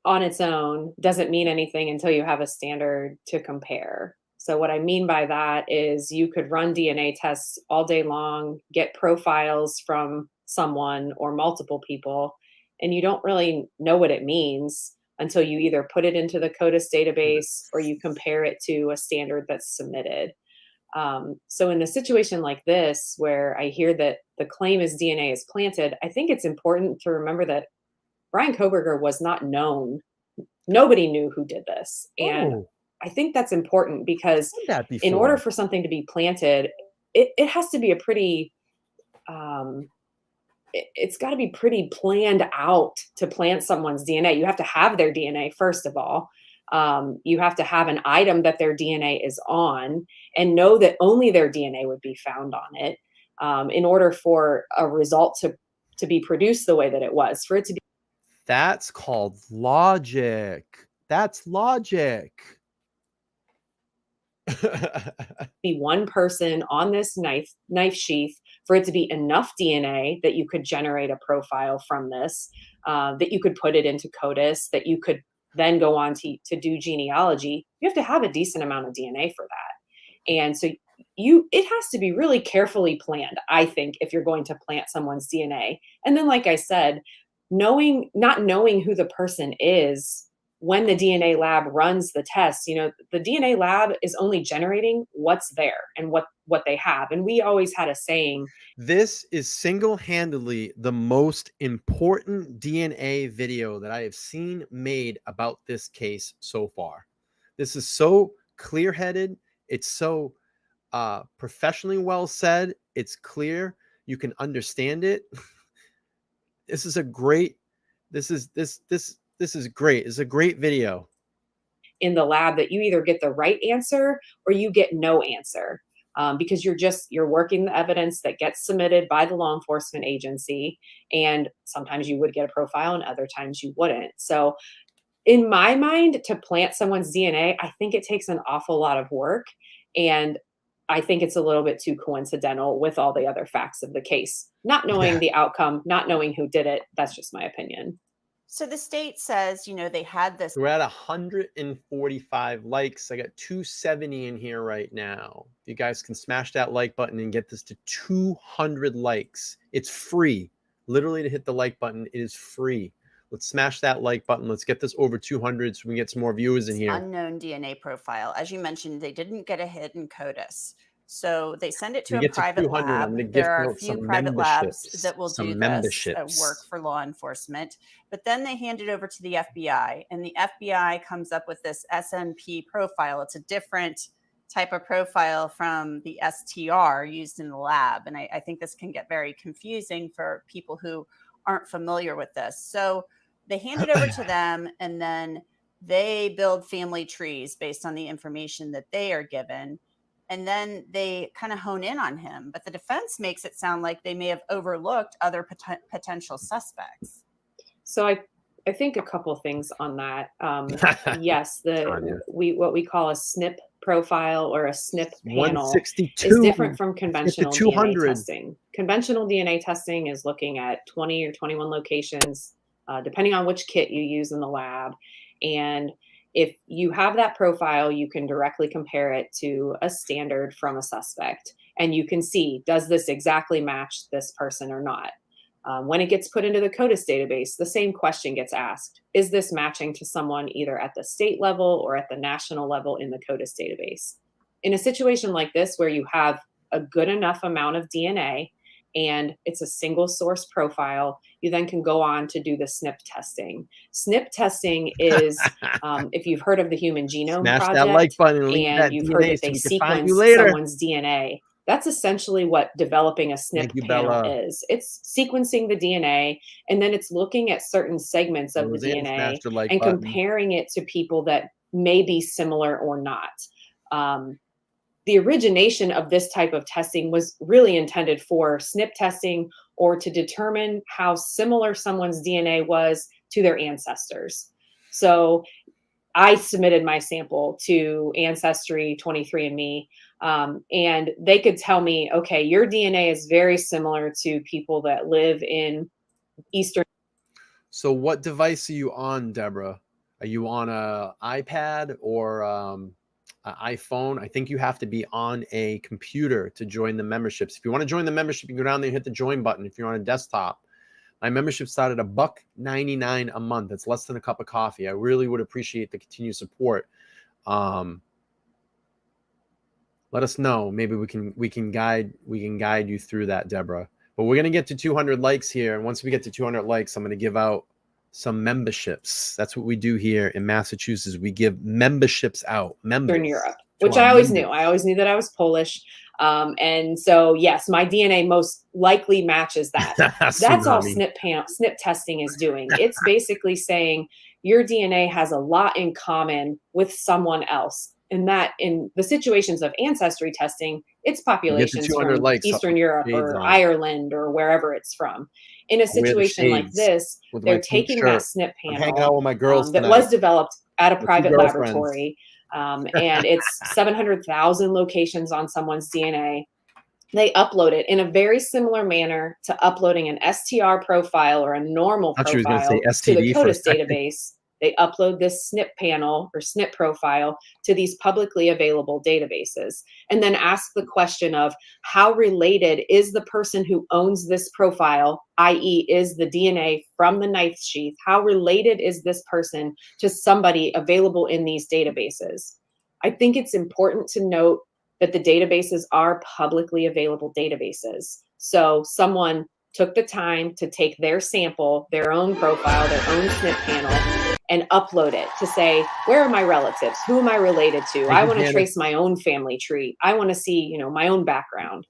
S8: on its own doesn't mean anything until you have a standard to compare. So what I mean by that is you could run DNA tests all day long, get profiles from someone or multiple people, and you don't really know what it means until you either put it into the CODIS database or you compare it to a standard that's submitted. So in a situation like this, where I hear that the claim is DNA is planted, I think it's important to remember that Bryan Kohberger was not known. Nobody knew who did this. And I think that's important because in order for something to be planted, it has to be a pretty, it's got to be pretty planned out to plant someone's DNA. You have to have their DNA, first of all. You have to have an item that their DNA is on and know that only their DNA would be found on it in order for a result to be produced the way that it was, for it to be.
S1: That's called logic. That's logic.
S8: Be one person on this knife sheath for it to be enough DNA that you could generate a profile from this, that you could put it into CODIS, that you could then go on to do genealogy. You have to have a decent amount of DNA for that. And so it has to be really carefully planned, I think, if you're going to plant someone's DNA. And then, like I said, not knowing who the person is when the DNA lab runs the test, the DNA lab is only generating what's there and what they have. And we always had a saying.
S1: This is single-handedly the most important DNA video that I have seen made about this case so far. This is so clear-headed. It's so professionally well said. It's clear. You can understand it. This is great. This is great. It's a great video.
S8: In the lab that you either get the right answer or you get no answer, because you're working the evidence that gets submitted by the law enforcement agency. And sometimes you would get a profile and other times you wouldn't. So in my mind, to plant someone's DNA, I think it takes an awful lot of work. And I think it's a little bit too coincidental with all the other facts of the case. Not knowing the outcome, not knowing who did it. That's just my opinion.
S7: So the state says, they had this.
S1: We're at 145 likes. I got 270 in here right now. You guys can smash that like button and get this to 200 likes. It's free. Literally, to hit the like button, it is free. Let's smash that like button. Let's get this over 200 so we can get some more viewers in here.
S7: Unknown DNA profile. As you mentioned, they didn't get a hit in CODIS. So they send it to a private lab. There are a few private labs that will do this work for law enforcement. But then they hand it over to the FBI, and the FBI comes up with this SNP profile. It's a different type of profile from the STR used in the lab. And I think this can get very confusing for people who aren't familiar with this. So they hand it over to them, and then they build family trees based on the information that they are given. And then they kind of hone in on him. But the defense makes it sound like they may have overlooked other potential suspects.
S8: So I think a couple things on that. Yes, what we call a SNP profile or a SNP panel 162 is different from conventional DNA testing. Conventional DNA testing is looking at 20 or 21 locations, depending on which kit you use in the lab. And if you have that profile, you can directly compare it to a standard from a suspect. And you can see, does this exactly match this person or not? When it gets put into the CODIS database, the same question gets asked. Is this matching to someone either at the state level or at the national level in the CODIS database? In a situation like this, where you have a good enough amount of DNA and it's a single source profile, you then can go on to do the SNP testing. SNP testing is, if you've heard of the Human Genome Project,
S1: that like button and
S8: you've heard that they sequence someone's DNA, that's essentially what developing a SNP panel is. It's sequencing the DNA, and then it's looking at certain segments of the DNA and comparing it to people that may be similar or not. The origination of this type of testing was really intended for SNP testing or to determine how similar someone's DNA was to their ancestors. So I submitted my sample to Ancestry, 23andMe, and they could tell me, okay, your DNA is very similar to people that live in Eastern.
S1: So what device are you on, Deborah? Are you on a iPad or an iPhone? I think you have to be on a computer to join the memberships. If you want to join the membership, you go down there and hit the join button. If you're on a desktop, my membership started at $1.99 a month. That's less than a cup of coffee. I really would appreciate the continued support. Let us know. Maybe we can guide you through that, Deborah. But we're gonna get to 200 likes here, and once we get to 200 likes, I'm gonna give out some memberships. That's what we do here in Massachusetts. We give memberships out. Members
S8: in Europe, which I always knew. I always knew that I was Polish, and so yes, my DNA most likely matches that. That's all SNP testing is doing. It's basically saying your DNA has a lot in common with someone else. And that in the situations of ancestry testing, it's populations from Eastern Europe or Ireland or wherever it's from. In a situation like this, they're taking that SNP panel that was developed at a private laboratory, and it's 700,000 locations on someone's DNA. They upload it in a very similar manner to uploading an STR profile or a normal profile to the CODIS database. They upload this SNP panel or SNP profile to these publicly available databases, and then ask the question of how related is the person who owns this profile, i.e. is the DNA from the knife sheath, how related is this person to somebody available in these databases? I think it's important to note that the databases are publicly available databases. So someone took the time to take their sample, their own profile, their own SNP panel, and upload it to say, where are my relatives? Who am I related to? I want to trace my own family tree. I want to see, my own background.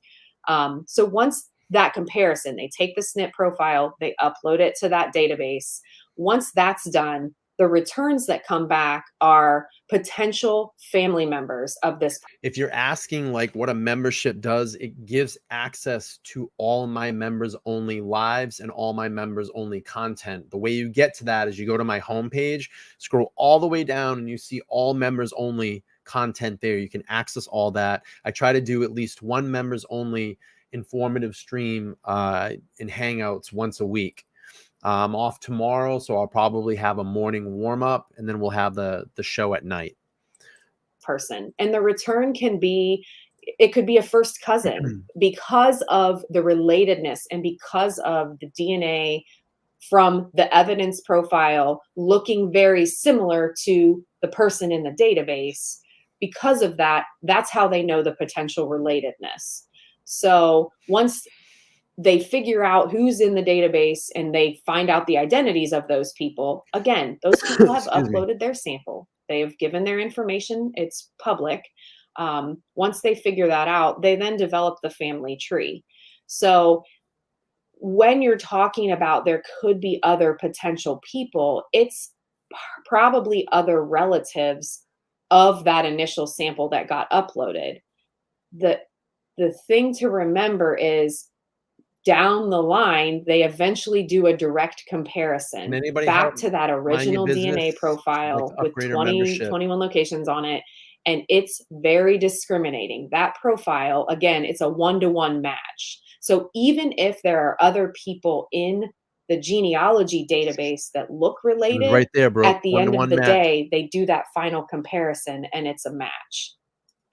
S8: So once that comparison, they take the SNP profile, they upload it to that database. Once that's done, the returns that come back are potential family members of this.
S1: If you're asking like what a membership does, it gives access to all my members only lives and all my members only content. The way you get to that is you go to my homepage, scroll all the way down, and you see all members only content there. You can access all that. I try to do at least one members only informative stream in Hangouts once a week. I'm off tomorrow, so I'll probably have a morning warm up, and then we'll have the show at night.
S8: Person, and the return can be, it could be a first cousin because of the relatedness and because of the DNA from the evidence profile looking very similar to the person in the database. Because of that, that's how they know the potential relatedness. So once they figure out who's in the database and they find out the identities of those people, again, those people have uploaded their sample. They have given their information. It's public. Once they figure that out, they then develop the family tree. So when you're talking about there could be other potential people, it's probably other relatives of that initial sample that got uploaded. The thing to remember is down the line, they eventually do a direct comparison back to that original DNA profile with 21 locations on it. And it's very discriminating. That profile, again, it's a 1-to-1 match. So even if there are other people in the genealogy database that look related,
S1: right there, bro.
S8: At the end of the day, they do that final comparison and it's a match.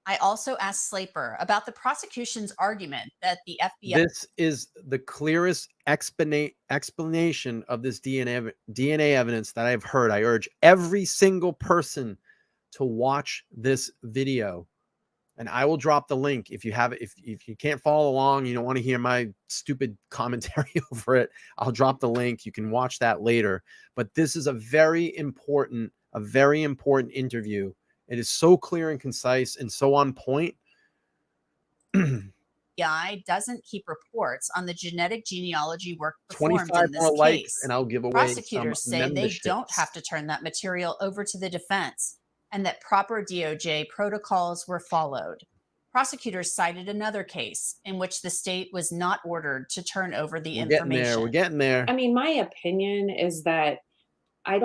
S7: I also asked Slaper about the prosecution's argument that the FBI...
S1: This is the clearest explanation of this DNA evidence that I've heard. I urge every single person to watch this video. And I will drop the link if you have it. If you can't follow along, you don't want to hear my stupid commentary over it, I'll drop the link. You can watch that later. But this is a very important interview. It is so clear and concise and so on point.
S7: FBI doesn't keep reports on the genetic genealogy work performed
S1: 25
S7: in this
S1: more
S7: case.
S1: Likes and I'll give away
S7: Prosecutors say they don't have to turn that material over to the defense and that proper DOJ protocols were followed. Prosecutors cited another case in which the state was not ordered to turn over the information.
S1: We're getting there.
S8: I mean, my opinion is that I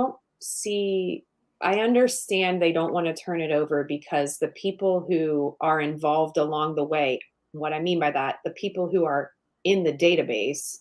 S8: understand they don't want to turn it over because the people who are involved along the way, what I mean by that, the people who are in the database,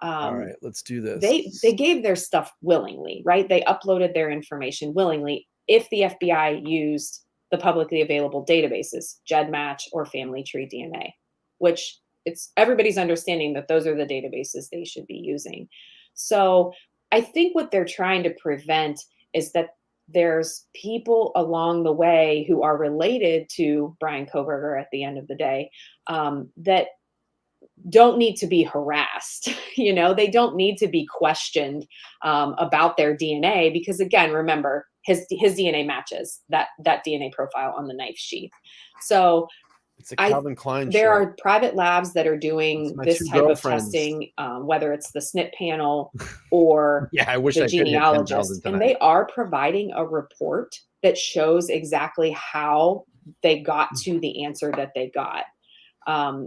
S1: All right, let's do this.
S8: They gave their stuff willingly, right? They uploaded their information willingly. If the FBI used the publicly available databases, GEDmatch or Family Tree DNA, which it's everybody's understanding that those are the databases they should be using. So I think what they're trying to prevent is that there's people along the way who are related to Bryan Kohberger at the end of the day, that don't need to be harassed. They don't need to be questioned about their DNA, because again, remember, his DNA matches that DNA profile on the knife sheath. So
S1: it's a Calvin Klein
S8: there
S1: shirt.
S8: are private labs that are doing this type of testing, whether it's the SNP panel or
S1: I wish
S8: the
S1: I
S8: genealogist, and they are providing a report that shows exactly how they got to the answer that they got.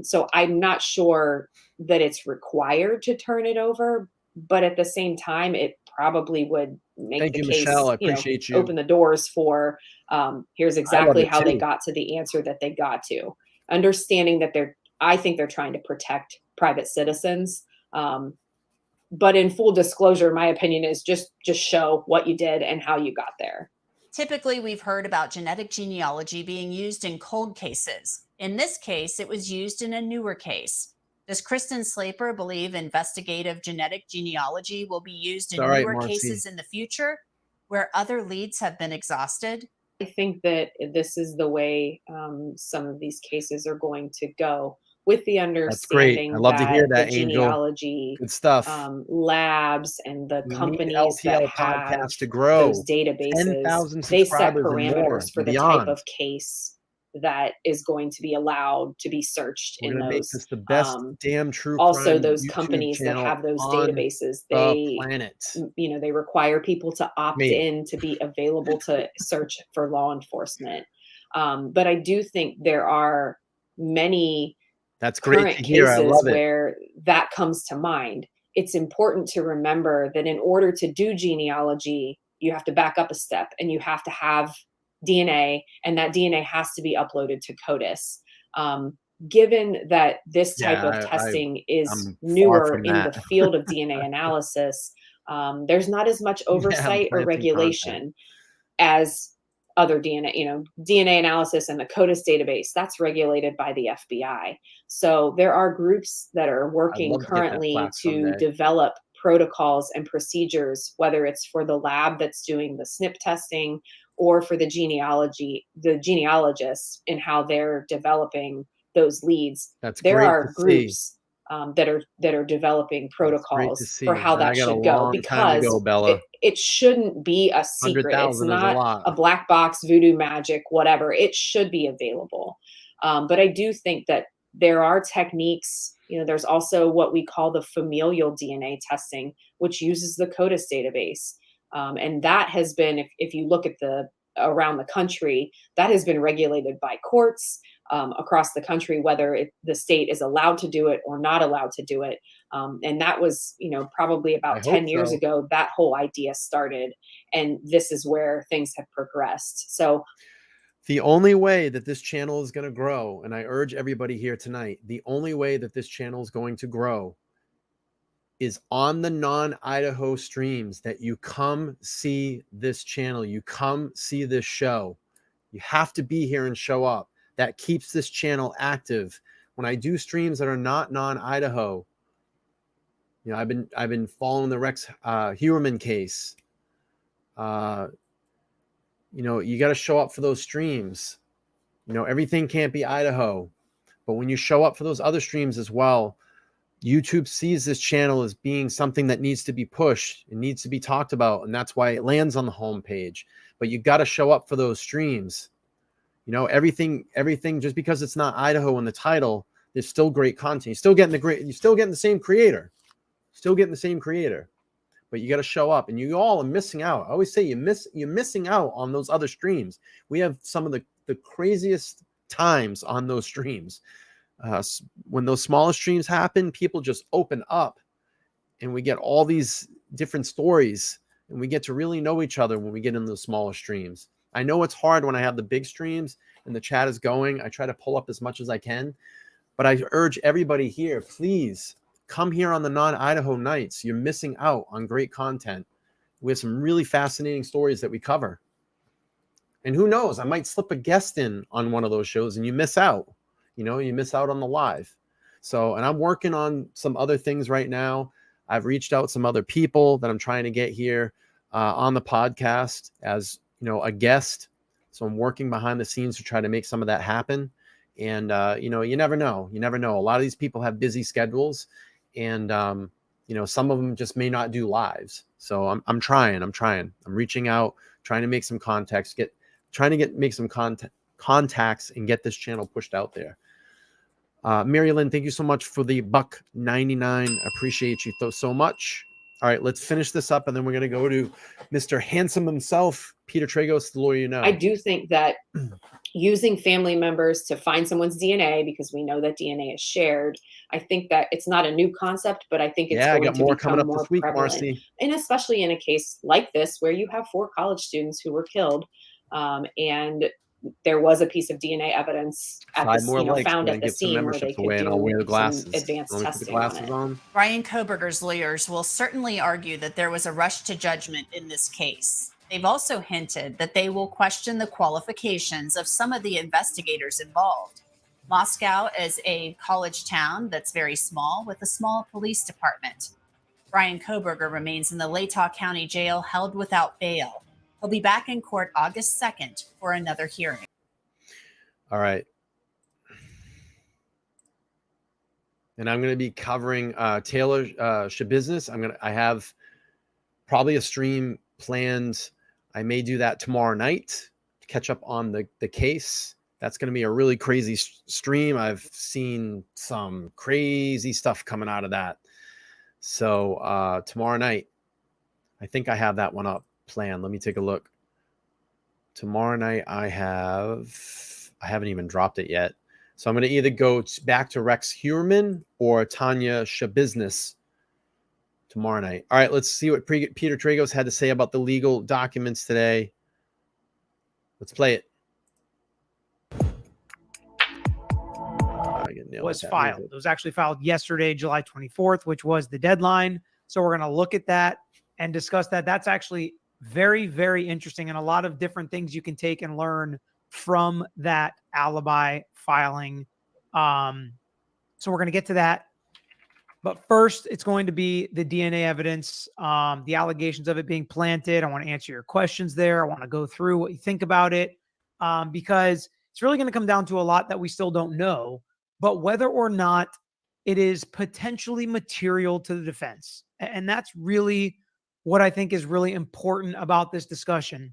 S8: So I'm not sure that it's required to turn it over, but at the same time, it probably would make the case,
S1: Michelle. I appreciate you.
S8: Open the doors for, here's exactly how they got to the answer that they got to. Understanding that I think they're trying to protect private citizens. But in full disclosure, my opinion is just show what you did and how you got there.
S7: Typically, we've heard about genetic genealogy being used in cold cases. In this case, it was used in a newer case. Does Kristen Slaper believe investigative genetic genealogy will be used in newer cases in the future where other leads have been exhausted?
S8: I think that this is the way some of these cases are going to go, with the understanding
S1: I love to hear that,
S8: the genealogy
S1: good stuff.
S8: Labs and the companies that have
S1: to grow
S8: those databases,
S1: 10,000
S8: they set
S1: subscribers
S8: parameters for the type of case that is going to be allowed to be searched in those.
S1: Make this the best damn true
S8: also
S1: crime
S8: those
S1: YouTube
S8: companies that have those databases,
S1: the planet.
S8: They require people to opt in to be available to search for law enforcement. But I do think there are many current cases where that comes to mind. It's important to remember that in order to do genealogy, you have to back up a step and you have to have DNA, and that DNA has to be uploaded to CODIS. Given that this type of testing is newer in the field of DNA analysis, there's not as much oversight or regulation as other DNA, DNA analysis and the CODIS database. That's regulated by the FBI. So there are groups that are working currently to develop protocols and procedures, whether it's for the lab that's doing the SNP testing or for the genealogists in how they're developing those leads. There are groups that are developing protocols for how that should go, because it shouldn't be a secret. It's not a black box, voodoo magic, whatever. It should be available. But I do think that there are techniques. There's also what we call the familial DNA testing, which uses the CODIS database. And that has been, if you look at around the country, that has been regulated by courts across the country, whether the state is allowed to do it or not allowed to do it. And that was, probably about 10 years ago, that whole idea started. And this is where things have progressed. So
S1: the only way that this channel is going to grow, and I urge everybody here tonight, the only way that this channel is going to grow is on the non-Idaho streams, that you come see this channel, you come see this show. You have to be here and show up. That keeps this channel active. When I do streams that are not non-Idaho, I've been following the Rex Huerman case. You got to show up for those streams. Everything can't be Idaho, but when you show up for those other streams as well, YouTube sees this channel as being something that needs to be pushed. It needs to be talked about, and that's why it lands on the homepage. But you got to show up for those streams. Everything, just because it's not Idaho in the title, there's still great content. You're still getting the same creator. But you got to show up, and you all are missing out. I always say you're missing out on those other streams. We have some of the craziest times on those streams. When those smaller streams happen, people just open up, and we get all these different stories, and we get to really know each other when we get in those smaller streams. I know it's hard when I have the big streams and the chat is going. I try to pull up as much as I can, but I urge everybody here, please come here on the non-Idaho nights. You're missing out on great content. We have some really fascinating stories that we cover. And who knows, I might slip a guest in on one of those shows and you miss out. You miss out on the live. So, and I'm working on some other things right now. I've reached out some other people that I'm trying to get here on the podcast as, a guest. So I'm working behind the scenes to try to make some of that happen. And, you never know. You never know. A lot of these people have busy schedules and, some of them just may not do lives. So I'm trying. I'm reaching out, trying to make some contacts, make some contacts and get this channel pushed out there. Mary Lynn, thank you so much for the $1.99. Appreciate you so much. All right, let's finish this up, and then we're going to go to Mr. Handsome himself, Peter Tragos, the lawyer
S8: I do think that using family members to find someone's DNA, because we know that DNA is shared, I think that it's not a new concept, but I think it's going to become coming up more this week, prevalent. Marcy. And especially in a case like this, where you have 4 college students who were killed, and there was a piece of DNA evidence at found at the scene where they could do some advanced testing on it.
S7: Bryan Kohberger's lawyers will certainly argue that there was a rush to judgment in this case. They've also hinted that they will question the qualifications of some of the investigators involved. Moscow is a college town that's very small with a small police department. Bryan Kohberger remains in the Latah County Jail held without bail. He'll be back in court August 2nd for another hearing.
S1: All right. And I'm going to be covering Taylor Shabusiness. I have probably a stream planned. I may do that tomorrow night to catch up on the case. That's going to be a really crazy stream. I've seen some crazy stuff coming out of that. So tomorrow night, I think I have that one up planned. Let me take a look. Tomorrow night, I haven't even dropped it yet. So I'm going to either go back to Rex Huerman or Tanya Shabusiness tomorrow night. All right, let's see what Peter Tragos had to say about the legal documents today. Let's play it.
S9: Was filed. It was actually filed yesterday, July 24th, which was the deadline. So we're going to look at that and discuss that. That's actually very, very interesting, and a lot of different things you can take and learn from that alibi filing. So we're going to get to that. But first, it's going to be the DNA evidence, the allegations of it being planted. I want to answer your questions there. I want to go through what you think about it, because it's really going to come down to a lot that we still don't know, but whether or not it is potentially material to the defense. And that's really what I think is really important about this discussion.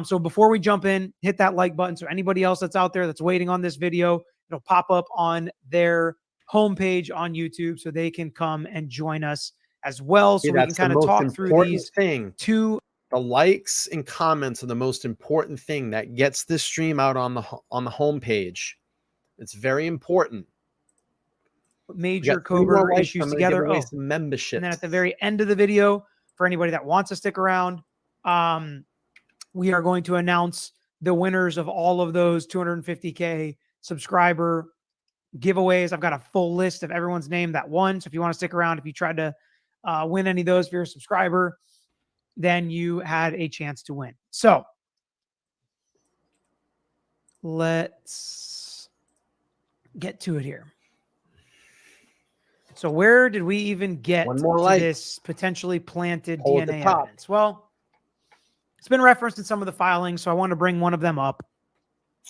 S9: So before we jump in, hit that like button. So anybody else that's out there that's waiting on this video, it'll pop up on their homepage on YouTube so they can come and join us as well. So we can kind of talk through these two.
S1: The likes and comments are the most important thing that gets this stream out on the homepage. It's very important.
S9: Major Kohberger issues together.
S1: Membership.
S9: And then at the very end of the video, for anybody that wants to stick around, we are going to announce the winners of all of those 250K subscriber giveaways. I've got a full list of everyone's name that won. So if you want to stick around, if you tried to win any of those, if you're a subscriber, then you had a chance to win. So let's get to it here. So where did we even get to this potentially planted DNA evidence? Well, it's been referenced in some of the filings, so I want to bring one of them up.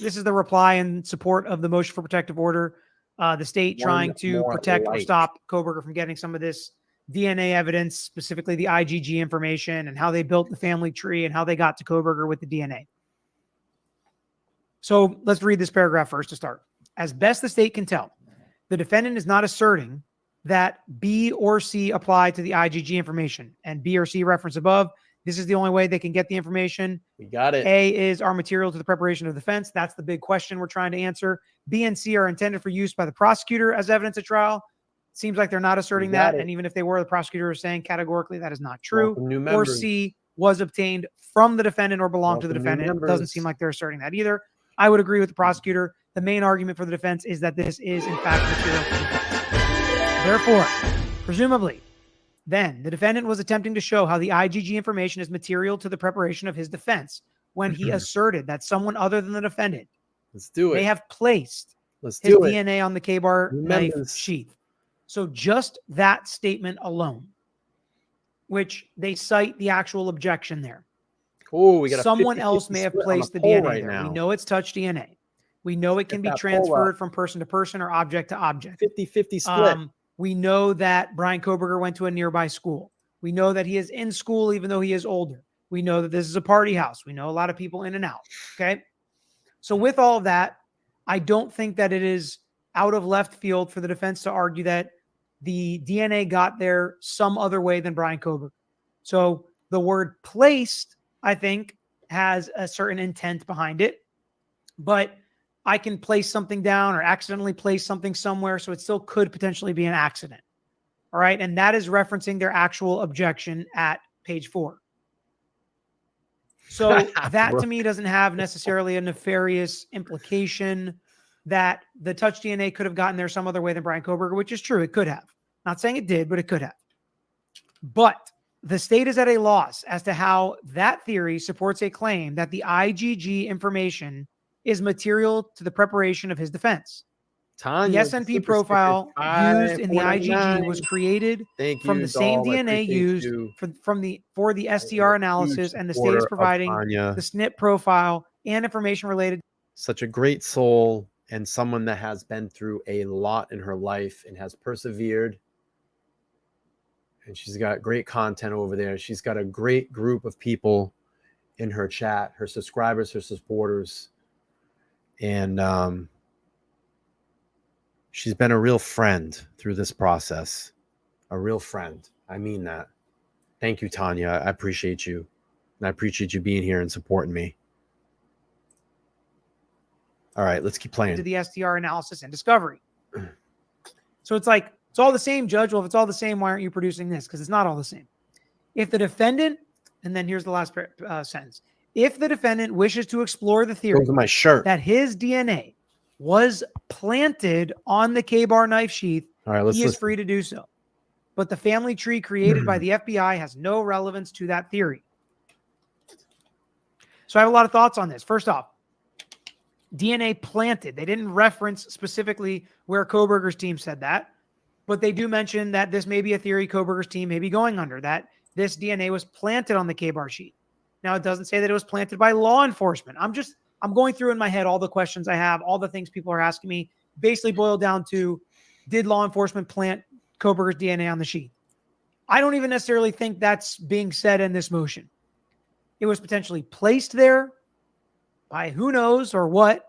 S9: This is the reply in support of the motion for protective order. The state trying to protect or stop Kohberger from getting some of this DNA evidence, specifically the IgG information and how they built the family tree and how they got to Kohberger with the DNA. So let's read this paragraph first to start. As best the state can tell, the defendant is not asserting that B or C apply to the IgG information, and B or C reference above. This is the only way they can get the information.
S1: We got it.
S9: A is our material to the preparation of the defense. That's the big question we're trying to answer. B and C are intended for use by the prosecutor as evidence at trial. Seems like they're not asserting that. And even if they were, the prosecutor is saying categorically that is not true. Or C was obtained from the defendant or belonged to the defendant. It doesn't seem like they're asserting that either. I would agree with the prosecutor. The main argument for the defense is that this is, in fact, material to the defense. Therefore, Presumably, then the defendant was attempting to show how the IGG information is material to the preparation of his defense when he asserted that someone other than the defendant may have placed his DNA on the K-bar knife sheath. So just that statement alone, which they cite the actual objection there.
S1: Oh, we got
S9: someone else may have placed the DNA right there. We know it's touch DNA. We know it can be transferred from person to person or object to object.
S1: 50-50 split.
S9: We know that Bryan Kohberger went to a nearby school. We know that he is in school even though he is older. We know that this is a party house. We know a lot of people in and out. Okay. So with all of that, I don't think that it is out of left field for the defense to argue that the DNA got there some other way than Bryan Kohberger. So the word placed, I think, has a certain intent behind it, but I can place something down or accidentally place something somewhere, so it still could potentially be an accident. All right, and that is referencing their actual objection at page 4. So that to me doesn't have necessarily a nefarious implication that the touch DNA could have gotten there some other way than Bryan Kohberger, which is true. It could have. Not saying it did, but it could have. But the state is at a loss as to how that theory supports a claim that the IGG information is material to the preparation of his defense.
S1: Tanya,
S9: the SNP profile used in the IGG was created from the same DNA used for the STR analysis, and the state is providing the SNP profile and information related.
S1: Such a great soul and someone that has been through a lot in her life and has persevered. And she's got great content over there. She's got a great group of people in her chat, her subscribers, her supporters. And she's been a real friend through this process. A real friend. I mean that. Thank you, Tanya. I appreciate you. And I appreciate you being here and supporting me. All right, let's keep playing.
S9: To the STR analysis and discovery. So it's like, it's all the same, Judge. Well, if it's all the same, why aren't you producing this? Because it's not all the same. If the defendant, and then here's the last sentence. If the defendant wishes to explore the theory that his DNA was planted on the K-bar knife sheath, he is free to do so. But the family tree created by the FBI has no relevance to that theory. So I have a lot of thoughts on this. First off, DNA planted. They didn't reference specifically where Kohberger's team said that, but they do mention that this may be a theory Kohberger's team may be going under, that this DNA was planted on the K-bar sheet. Now, it doesn't say that it was planted by law enforcement. I'm going through in my head all the questions I have, all the things people are asking me, basically boil down to, did law enforcement plant Kohberger's DNA on the sheet? I don't even necessarily think that's being said in this motion. It was potentially placed there by who knows or what,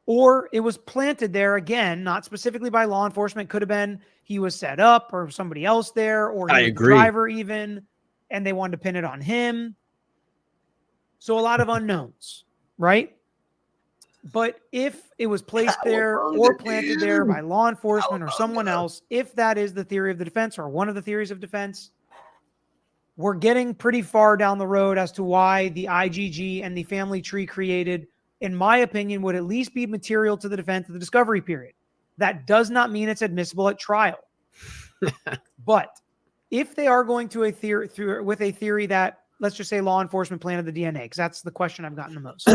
S9: or it was planted there again, not specifically by law enforcement. Could have been he was set up or somebody else there, or he was the driver even, and they wanted to pin it on him. So a lot of unknowns, right? But if it was placed there or planted there by law enforcement or someone else, if that is the theory of the defense or one of the theories of defense, we're getting pretty far down the road as to why the IGG and the family tree created, in my opinion, would at least be material to the defense of the discovery period. That does not mean it's admissible at trial. But if they are going to with a theory that, let's just say law enforcement planted the DNA, because that's the question I've gotten the most.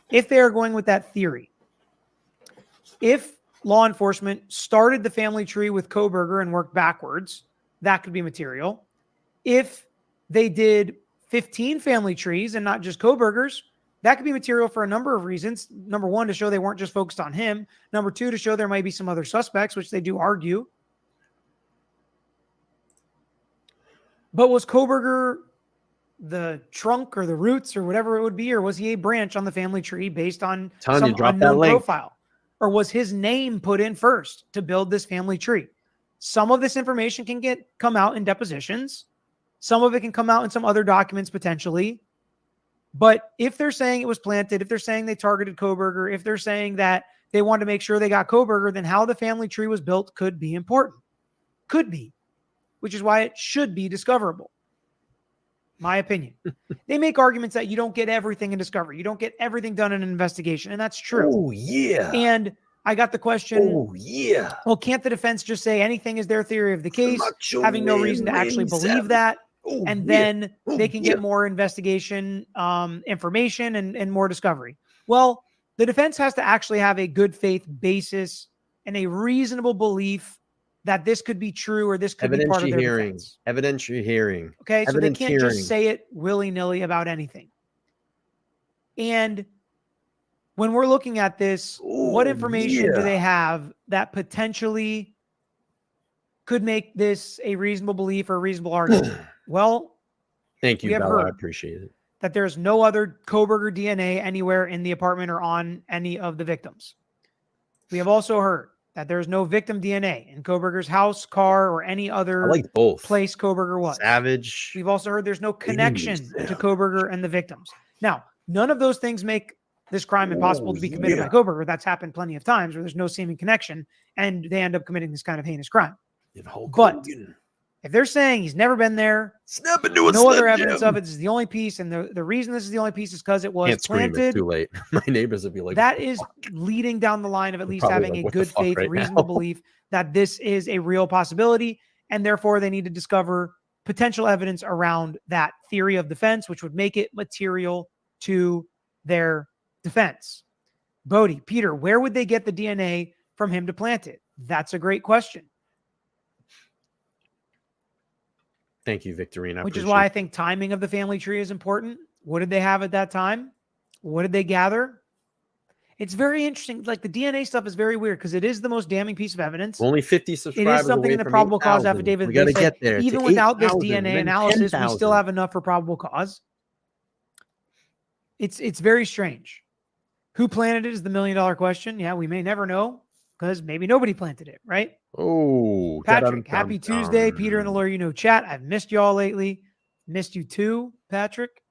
S9: If they are going with that theory, if law enforcement started the family tree with Kohberger and worked backwards, that could be material. If they did 15 family trees and not just Kohberger's, that could be material for a number of reasons. Number one, to show they weren't just focused on him. Number two, to show there might be some other suspects, which they do argue. But was Kohberger the trunk or the roots or whatever it would be, or was he a branch on the family tree based on some unknown profile? Or was his name put in first to build this family tree? Some of this information can come out in depositions. Some of it can come out in some other documents potentially. But if they're saying it was planted, if they're saying they targeted Kohberger, if they're saying that they wanted to make sure they got Kohberger, then how the family tree was built could be important. Could be. Which is why it should be discoverable. My opinion. They make arguments that you don't get everything in discovery. You don't get everything done in an investigation. And that's true.
S1: Oh, yeah.
S9: And I got the question.
S1: Oh, yeah.
S9: Well, can't the defense just say anything is their theory of the case, having no reason to actually believe that?
S1: Oh,
S9: and then they can get more investigation information and more discovery. Well, the defense has to actually have a good faith basis and a reasonable belief that this could be true or this could be part of their defense.
S1: Evidentiary hearing.
S9: Okay, so they can't just say it willy-nilly about anything. And when we're looking at this, what information do they have that potentially could make this a reasonable belief or a reasonable argument? Well,
S1: thank you, Bella. I appreciate it.
S9: That there's no other Kohberger DNA anywhere in the apartment or on any of the victims. We have also heard that there's no victim DNA in Kohberger's house, car, or any other place Kohberger was.
S1: Savage.
S9: We've also heard there's no connection to Kohberger and the victims. Now, none of those things make this crime impossible to be committed by Kohberger. That's happened plenty of times where there's no seeming connection and they end up committing this kind of heinous crime. But if they're saying he's never been there, no other evidence of it, this is the only piece, and the reason this is the only piece is because it was planted.
S1: It's too late. My neighbors would be like,
S9: that is leading down the line of at least having a good faith, reasonable belief that this is a real possibility, and therefore they need to discover potential evidence around that theory of defense, which would make it material to their defense. Bodie, Peter, where would they get the DNA from him to plant it? That's a great question.
S1: Thank you, Victorine.
S9: Which is why I think timing of the family tree is important. What did they have at that time? What did they gather? It's very interesting. Like the DNA stuff is very weird because it is the most damning piece of evidence.
S1: Only 50 subscribers.
S9: It is something in the probable cause affidavit.
S1: We got to get there.
S9: Even without this DNA analysis, we still have enough for probable cause. It's very strange. Who planted it is the $1 million question. Yeah, we may never know because maybe nobody planted it, right?
S1: Oh,
S9: Patrick, happy Tuesday. Peter and the Lawyer You Know chat. I've missed y'all lately. Missed you too, Patrick.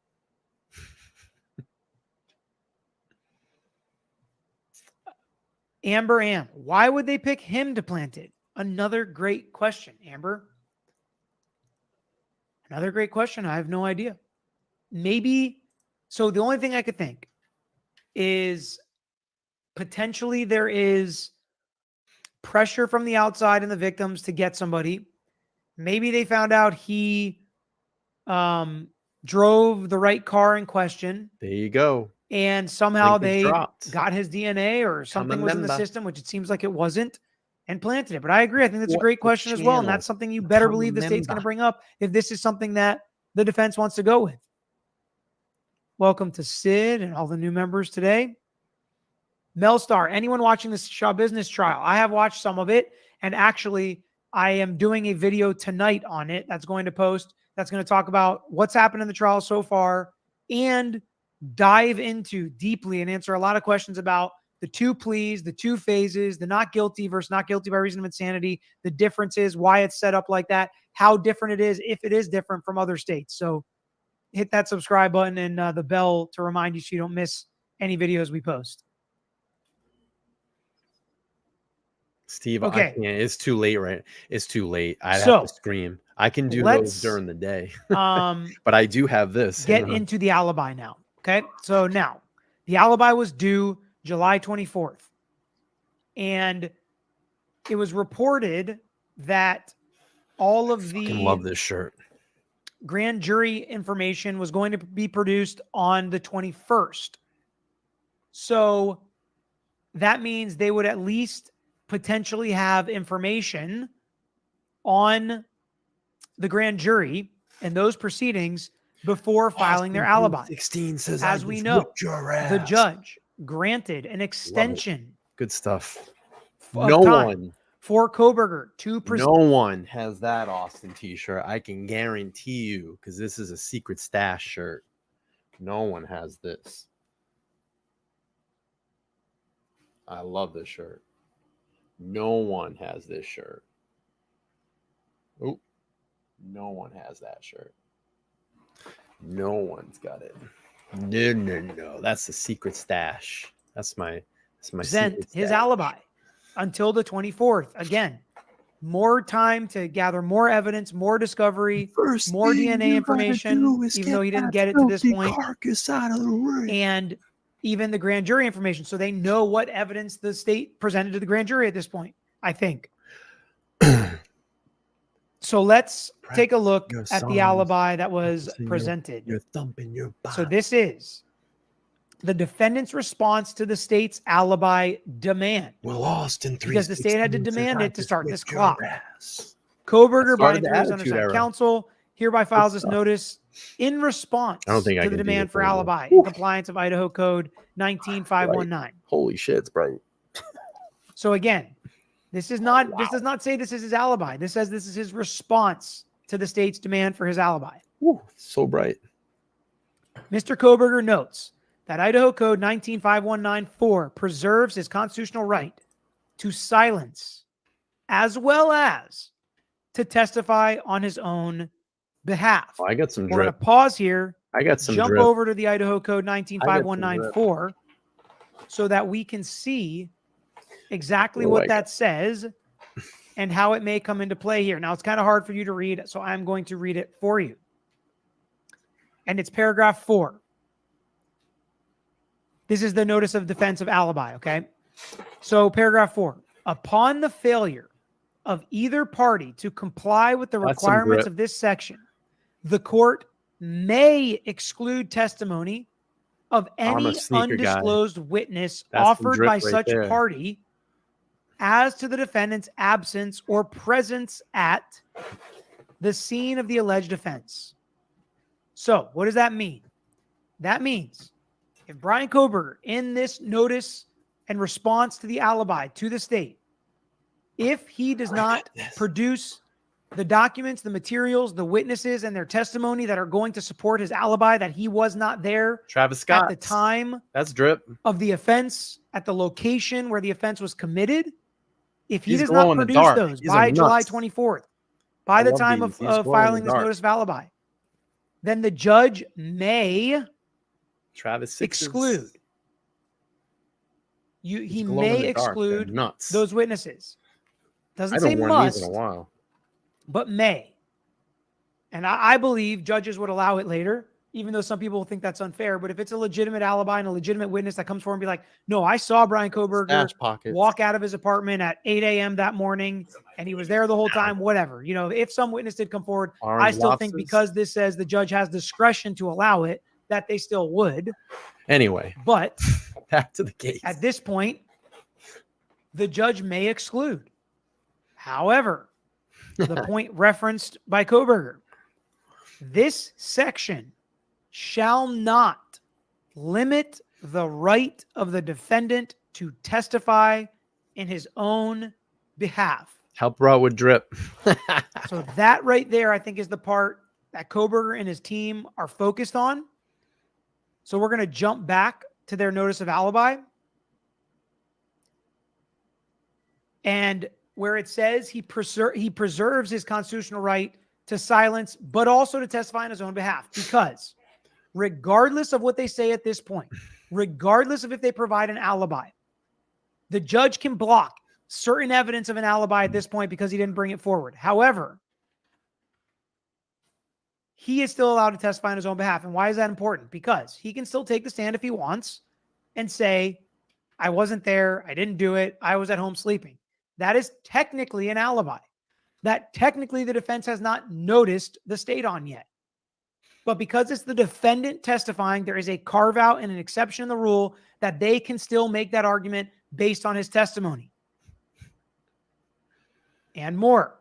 S9: Amber Ann, why would they pick him to plant it? Another great question, Amber. Another great question. I have no idea. Maybe. So the only thing I could think is potentially there is pressure from the outside and the victims to get somebody. Maybe they found out he drove the right car in question.
S1: There you go.
S9: And somehow they got his DNA or something was in the system, which it seems like it wasn't, and planted it. But I agree. I think that's a great question as well. And that's something you better believe the state's going to bring up if this is something that the defense wants to go with. Welcome to Sid and all the new members today. Melstar, anyone watching this Shaw Business trial? I have watched some of it, and actually I am doing a video tonight on it that's going to post, that's going to talk about what's happened in the trial so far and dive into deeply and answer a lot of questions about the two pleas, the two phases, the not guilty versus not guilty by reason of insanity, the differences, why it's set up like that, how different it is, if it is different from other states. So hit that subscribe button and the bell to remind you so you don't miss any videos we post.
S1: Steve, okay. I can't. It's too late, right? It's too late. I'd have to scream. I can do those during the day. But I do have this.
S9: Get into the alibi now. Okay. So now the alibi was due July 24th. And it was reported that all of the
S1: love this shirt.
S9: Grand jury information was going to be produced on the 21st. So that means they would at least potentially have information on the grand jury and those proceedings before filing their alibi.
S1: 16 says,
S9: as we know, the judge granted an extension.
S1: Good stuff. No one
S9: for Kohberger to present.
S1: No one has that Austin t-shirt. I can guarantee you, because this is a secret stash shirt. No one has this. I love this shirt. No one has this shirt. Oh, no one has that shirt. No one's got it. No. That's the secret stash. That's my
S9: present his alibi until the 24th. Again, more time to gather more evidence, more discovery, more DNA information, even though he didn't get it to this point.
S1: Carcass out of the ring.
S9: And even the grand jury information. So they know what evidence the state presented to the grand jury at this point, I think. So let's take a look at the alibi that was presented.
S1: Your thump in your butt.
S9: So this is the defendant's response to the state's alibi demand.
S1: We're lost in 3
S9: because the state had to demand it to start this clock.
S1: Ass.
S9: Kohberger, Bryan Kohberger, undersigned counsel, hereby files this notice in response to the demand for alibi in compliance of Idaho Code 19519.
S1: Holy shit, it's bright.
S9: So again, this does not say this is his alibi. This says this is his response to the state's demand for his alibi.
S1: Woo, so bright.
S9: Mr. Kohberger notes that Idaho Code 19519-4 preserves his constitutional right to silence as well as to testify on his own behalf.
S1: Oh, I got some
S9: We're going to
S1: drip.
S9: pause here.
S1: I got some
S9: jump
S1: drip.
S9: over to the Idaho Code 19519-4 so that we can see exactly what that says and how it may come into play here. Now, it's kind of hard for you to read, so I'm going to read it for you. And it's paragraph 4. This is the notice of defense of alibi, okay? So paragraph 4, upon the failure of either party to comply with the requirements of this section, the court may exclude testimony of any undisclosed witness offered by such party as to the defendant's absence or presence at the scene of the alleged offense. So what does that mean? That means if Bryan Kohberger, in this notice and response to the alibi to the state, if he does not produce the documents, the materials, the witnesses, and their testimony that are going to support his alibi that he was not there
S1: Travis Scott
S9: at the time
S1: that's drip
S9: of the offense, at the location where the offense was committed, if he does not produce those by July 24th, by the time of filing this notice of alibi, then the judge may exclude. He may exclude those witnesses. Doesn't say must, but may. And I believe judges would allow it later, even though some people think that's unfair. But if it's a legitimate alibi and a legitimate witness that comes forward and be like, no, I saw Bryan Kohberger walk out of his apartment at 8 a.m. that morning, and he was there the whole time, whatever. You know, if some witness did come forward, I still think because this says the judge has discretion to allow it, that they still would.
S1: Anyway.
S9: But
S1: back to the case.
S9: At this point, the judge may exclude. However, the point referenced by Kohberger, this section shall not limit the right of the defendant to testify in his own behalf.
S1: Help her out with drip.
S9: So that right there, I think, is the part that Kohberger and his team are focused on. So we're going to jump back to their notice of alibi. And where it says he preserves his constitutional right to silence, but also to testify on his own behalf. Because regardless of what they say at this point, regardless of if they provide an alibi, the judge can block certain evidence of an alibi at this point because he didn't bring it forward. However, he is still allowed to testify on his own behalf. And why is that important? Because he can still take the stand if he wants and say, I wasn't there, I didn't do it, I was at home sleeping. That is technically an alibi that technically the defense has not noticed the state on yet. But because it's the defendant testifying, there is a carve out and an exception in the rule that they can still make that argument based on his testimony. And more.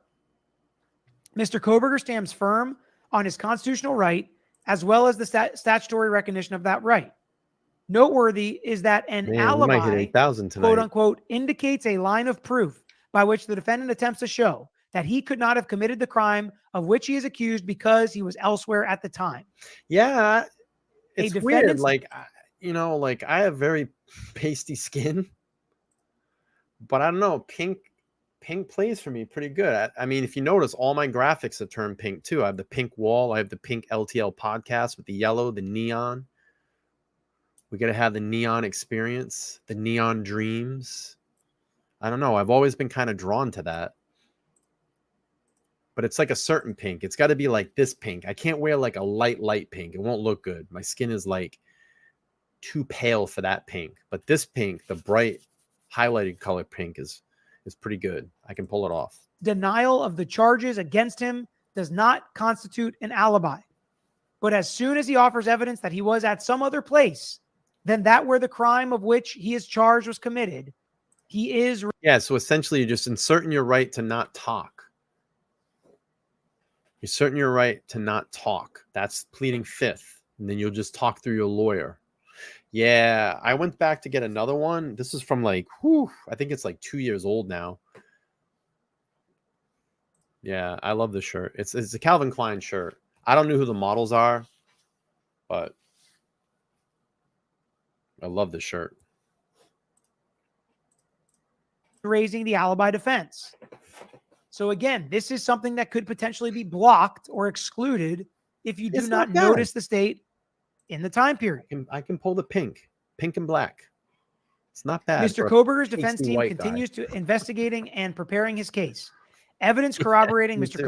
S9: Mr. Kohberger stands firm on his constitutional right, as well as the statutory recognition of that right. Noteworthy is that an alibi, quote unquote, indicates a line of proof by which the defendant attempts to show that he could not have committed the crime of which he is accused because he was elsewhere at the time.
S1: Yeah, it's weird. Like, you know, like I have very pasty skin, but I don't know, pink plays for me pretty good. I mean, if you notice, all my graphics have turned pink too. I have the pink wall. I have the pink LTL podcast with the yellow, the neon. We got to have the neon experience, the neon dreams. I don't know. I've always been kind of drawn to that. But it's like a certain pink. It's got to be like this pink. I can't wear like a light pink. It won't look good. My skin is like too pale for that pink. But this pink, the bright highlighted color pink, is pretty good. I can pull it off.
S9: Denial of the charges against him does not constitute an alibi. But as soon as he offers evidence that he was at some other place than that where the crime of which he is charged was committed, he is...
S1: Yeah, so essentially you're just inserting your right to not talk. You're asserting your right to not talk. That's pleading fifth. And then you'll just talk through your lawyer. Yeah, I went back to get another one. This is from like, I think it's like 2 years old now. Yeah, I love this shirt. It's a Calvin Klein shirt. I don't know who the models are, but I love this shirt.
S9: Raising the alibi defense. So again, this is something that could potentially be blocked or excluded if you do not notice the state in the time period.
S1: I can pull the pink and black. It's not bad.
S9: Mr. Kohberger's defense team continues to investigating and preparing his case. Evidence corroborating Mr.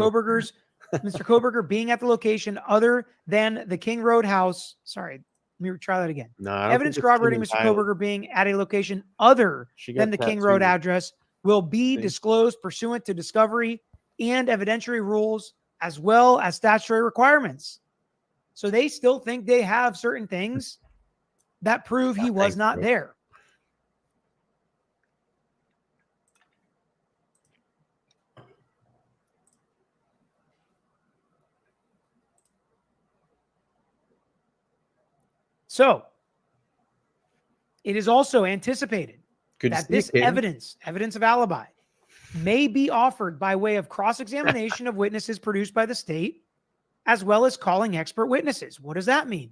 S9: Kohberger being at the location other than the King Road house. Sorry, let me try that again. Evidence corroborating Mr. Kohberger being at a location other than the King Road address will be disclosed pursuant to discovery and evidentiary rules, as well as statutory requirements. So they still think they have certain things that prove he was not there. So it is also anticipated that this evidence of alibi, may be offered by way of cross-examination of witnesses produced by the state, as well as calling expert witnesses. What does that mean?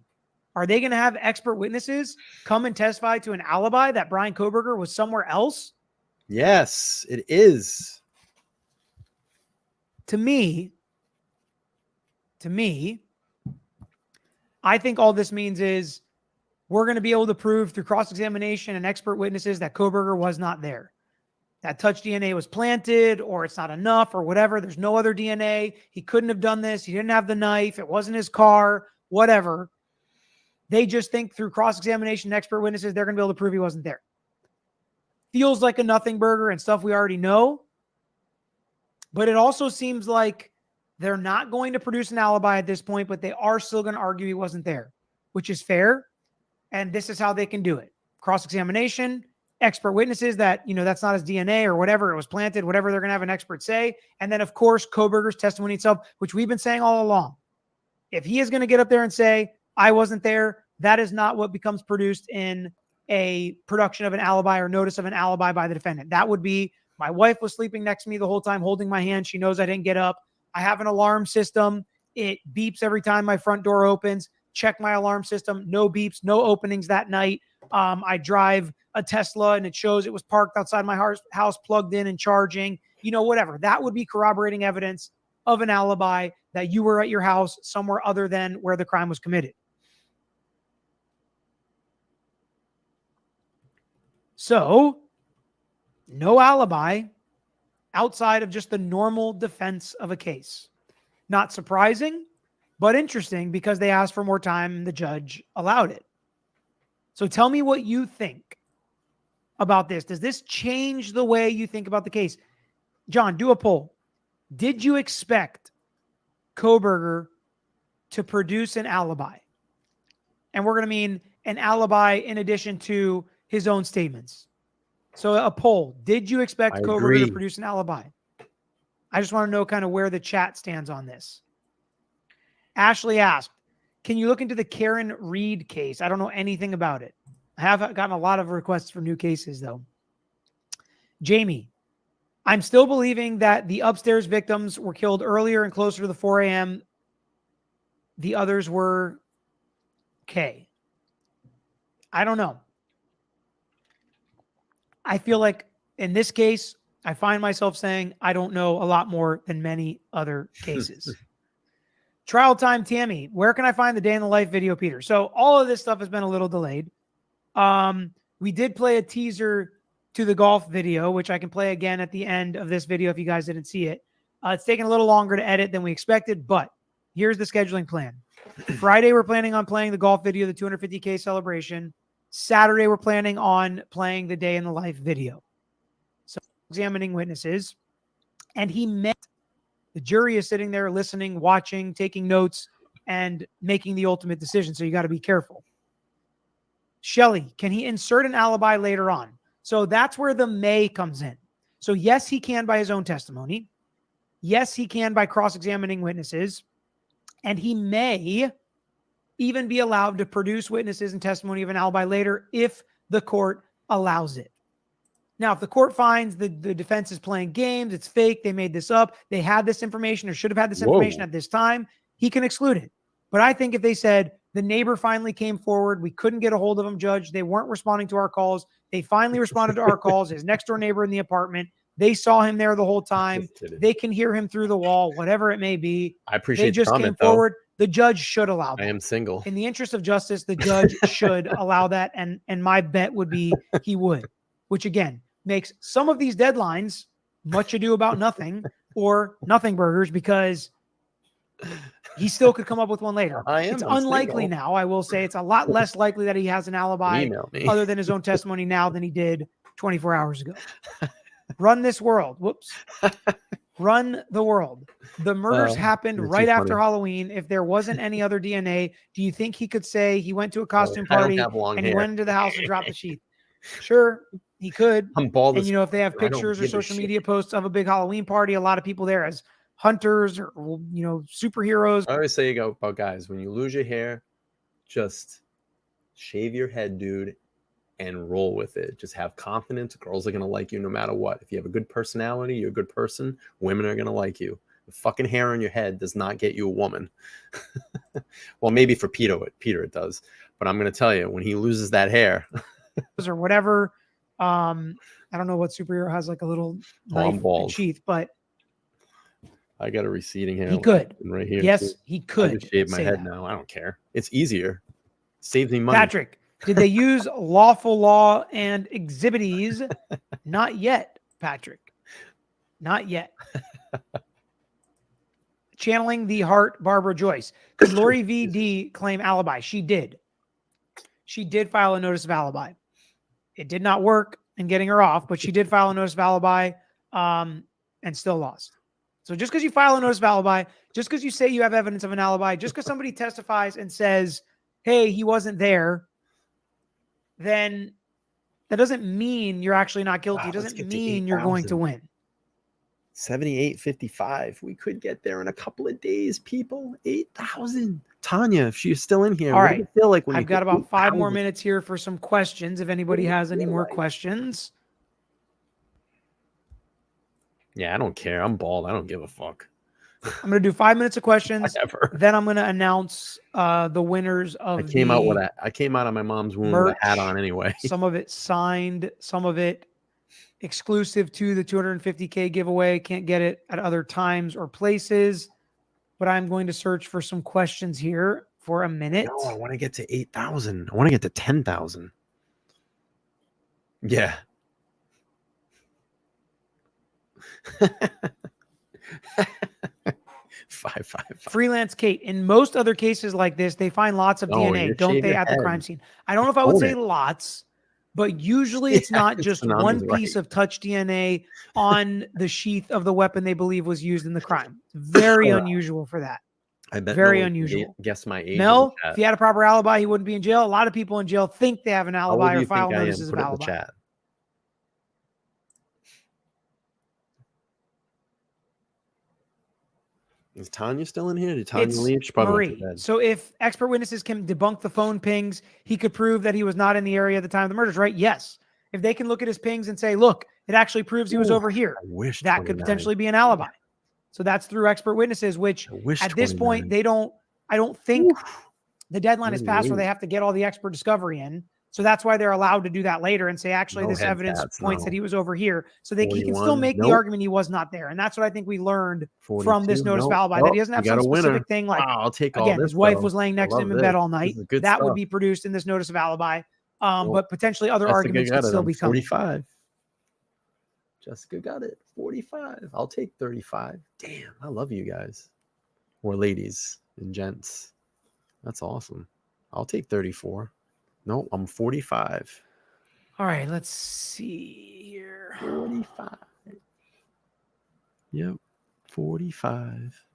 S9: Are they going to have expert witnesses come and testify to an alibi that Bryan Kohberger was somewhere else?
S1: Yes, it is.
S9: To me, I think all this means is we're going to be able to prove through cross-examination and expert witnesses that Kohberger was not there. That touch DNA was planted, or it's not enough, or whatever. There's no other DNA. He couldn't have done this. He didn't have the knife. It wasn't his car, whatever. They just think through cross-examination and expert witnesses, they're going to be able to prove he wasn't there. Feels like a nothing burger and stuff we already know. But it also seems like they're not going to produce an alibi at this point, but they are still going to argue he wasn't there, which is fair. And this is how they can do it. Cross-examination, expert witnesses that, that's not his DNA or whatever, it was planted, whatever they're going to have an expert say. And then, of course, Kohberger's testimony itself, which we've been saying all along. If he is going to get up there and say, I wasn't there, that is not what becomes produced in a production of an alibi or notice of an alibi by the defendant. That would be, my wife was sleeping next to me the whole time, holding my hand. She knows I didn't get up. I have an alarm system. It beeps every time my front door opens. Check my alarm system. No beeps, no openings that night. I drive a Tesla and it shows it was parked outside my house, plugged in and charging, whatever. That would be corroborating evidence of an alibi that you were at your house somewhere other than where the crime was committed. So, no alibi outside of just the normal defense of a case. Not surprising, but interesting because they asked for more time and the judge allowed it. So tell me what you think about this. Does this change the way you think about the case? John, do a poll. Did you expect Kohberger to produce an alibi? And we're going to mean an alibi in addition to his own statements. So a poll. Did you expect Kohberger to produce an alibi? I just want to know kind of where the chat stands on this. Ashley asked, can you look into the Karen Reed case? I don't know anything about it. I have gotten a lot of requests for new cases, though. Jamie, I'm still believing that the upstairs victims were killed earlier and closer to the 4 a.m. The others were K. I don't know. I feel like in this case, I find myself saying I don't know a lot more than many other cases. Trial time, Tammy. Where can I find the day in the life video, Peter? So all of this stuff has been a little delayed. We did play a teaser to the golf video, which I can play again at the end of this video if you guys didn't see it. It's taken a little longer to edit than we expected, but here's the scheduling plan. Friday, we're planning on playing the golf video, the 250K celebration. Saturday, we're planning on playing the day in the life video. So examining witnesses. And he met, the jury is sitting there listening, watching, taking notes, and making the ultimate decision. So you got to be careful. Shelley, can he insert an alibi later on? So that's where the may comes in. So yes, he can by his own testimony. Yes, he can by cross-examining witnesses. And he may even be allowed to produce witnesses and testimony of an alibi later if the court allows it. Now, if the court finds the defense is playing games, it's fake, they made this up, they had this information or should have had this information at this time, he can exclude it. But I think if they said the neighbor finally came forward, we couldn't get a hold of him, Judge, they weren't responding to our calls, they finally responded to our calls, his next door neighbor in the apartment, they saw him there the whole time, they can hear him through the wall, whatever it may be.
S1: I appreciate
S9: they just came forward. The judge should allow that.
S1: I am single.
S9: In the interest of justice, the judge should allow that. And my bet would be he would, which again makes some of these deadlines much ado about nothing or nothing burgers, because he still could come up with one later. It's unlikely now. I will say it's a lot less likely that he has an alibi other than his own testimony now than he did 24 hours ago. Run this world. Whoops. Run the world. The murders happened right after Halloween. If there wasn't any other DNA, do you think he could say he went to a costume party and he went into the house and dropped the sheath? Sure, he could.
S1: I'm bald.
S9: And if they have pictures or social media posts of a big Halloween party, a lot of people there as hunters or superheroes.
S1: I always say about guys, when you lose your hair, just shave your head, dude, and roll with it. Just have confidence. Girls are going to like you no matter what. If you have a good personality, you're a good person, women are going to like you. The fucking hair on your head does not get you a woman. Well, maybe for Peter it does. But I'm going to tell you, when he loses that hair.
S9: Or whatever. I don't know what superhero has like a little knife and sheath, but.
S1: I got a receding hair.
S9: He could.
S1: Right here.
S9: Yes,
S1: too.
S9: he could.
S1: I just shave my head now. I don't care. It's easier. Saves me money.
S9: Patrick. Did they use lawful law and exhibitees? Not yet, Patrick. Not yet. Channeling the heart, Barbara Joyce. Could Lori VD claim alibi? She did. She did file a notice of alibi. It did not work in getting her off, but she did file a notice of alibi and still lost. So just because you file a notice of alibi, just because you say you have evidence of an alibi, just because somebody testifies and says, hey, he wasn't there, then that doesn't mean you're actually not guilty. It doesn't mean you're going to win.
S1: 78.55. We could get there in a couple of days, people. 8,000. Tanya, if she's still in here.
S9: All right.
S1: Feel like when
S9: I've got about 5 more minutes here for some questions. If anybody has any more questions.
S1: Yeah, I don't care. I'm bald. I don't give a fuck.
S9: I'm going to do 5 minutes of questions.
S1: Whatever.
S9: Then I'm going to announce the winners of
S1: I came out of my mom's womb with a hat on anyway.
S9: Some of it signed, some of it exclusive to the 250K giveaway. Can't get it at other times or places, but I'm going to search for some questions here for a minute.
S1: No, I want to get to 8,000. I want to get to 10,000. Yeah. Five.
S9: Freelance Kate. In most other cases like this, they find lots of DNA, don't they, at the crime scene? I don't know if I would say lots, but usually it's not just one piece of touch DNA on the sheath of the weapon they believe was used in the crime. Very unusual for that.
S1: I bet
S9: very unusual.
S1: Guess my age.
S9: Mel, if he had a proper alibi, he wouldn't be in jail. A lot of people in jail think they have an alibi or file notices of alibi.
S1: Is Tanya still in here? Did Tanya leave? She probably went to bed.
S9: So if expert witnesses can debunk the phone pings, he could prove that he was not in the area at the time of the murders, right? Yes. If they can look at his pings and say, look, it actually proves he was over here, that could potentially be an alibi. So that's through expert witnesses, which at this point, I don't think the deadline is passed where they have to get all the expert discovery in. So that's why they're allowed to do that later and say, actually, this evidence points that he was over here. So he can still make the argument he was not there. And that's what I think we learned from this notice of alibi, that he doesn't have some specific thing like,
S1: I'll take all this,
S9: his wife was laying next to him in bed all night. That would be produced in this notice of alibi. But potentially other arguments could still be coming.
S1: 45. Jessica got it. 45. I'll take 35. Damn, I love you guys. Or ladies and gents. That's awesome. I'll take 34. No, I'm 45.
S9: All right, let's see here.
S1: 45. Yep, 45.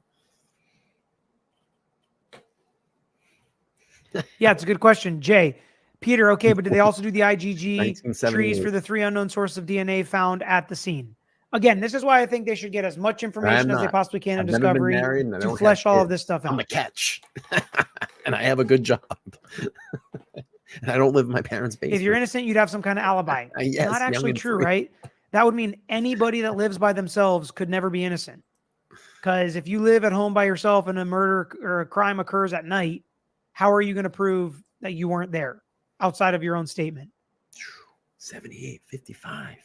S9: Yeah, it's a good question. Jay, Peter, okay, but do they also do the IgG trees for the 3 unknown sources of DNA found at the scene? Again, this is why I think they should get as much information as they possibly can in Discovery to flesh all of this stuff out.
S1: I'm a catch. And I have a good job. And I don't live in my parents' basement.
S9: If you're innocent, you'd have some kind of alibi.
S1: Yes,
S9: not actually true, right? That would mean anybody that lives by themselves could never be innocent. Because if you live at home by yourself and a murder or a crime occurs at night, how are you going to prove that you weren't there outside of your own statement?
S1: 78:55.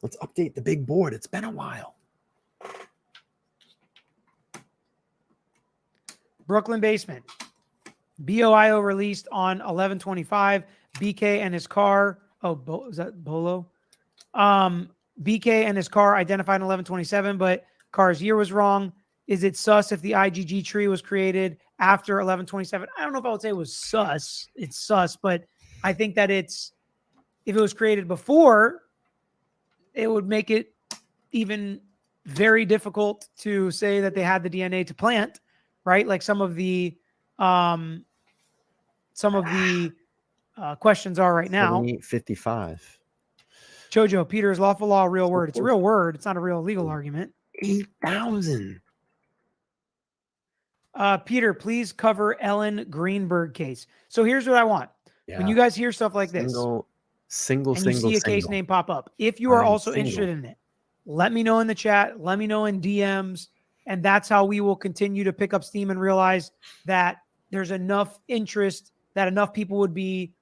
S1: Let's update the big board. It's been a while.
S9: Brooklyn basement. BOIO released on 11/25. BK and his car. Oh, is that Bolo? BK and his car identified on 11/27, but car's year was wrong. Is it sus if the IgG tree was created after 11/27? I don't know if I would say it was sus. It's sus, but I think that if it was created before, it would make it even very difficult to say that they had the DNA to plant, right? Like some of the questions are right now.
S1: 58:55.
S9: Jojo, Peter, is lawful law a real word? It's a real word. It's not a real legal argument.
S1: 8,000.
S9: Peter, please cover Ellen Greenberg case. So here's what I want.
S1: Yeah.
S9: When you guys hear stuff like this,
S1: single,
S9: you see a case name pop up, if you are also interested in it, let me know in the chat. Let me know in DMs. And that's how we will continue to pick up steam and realize that there's enough interest, that enough people would be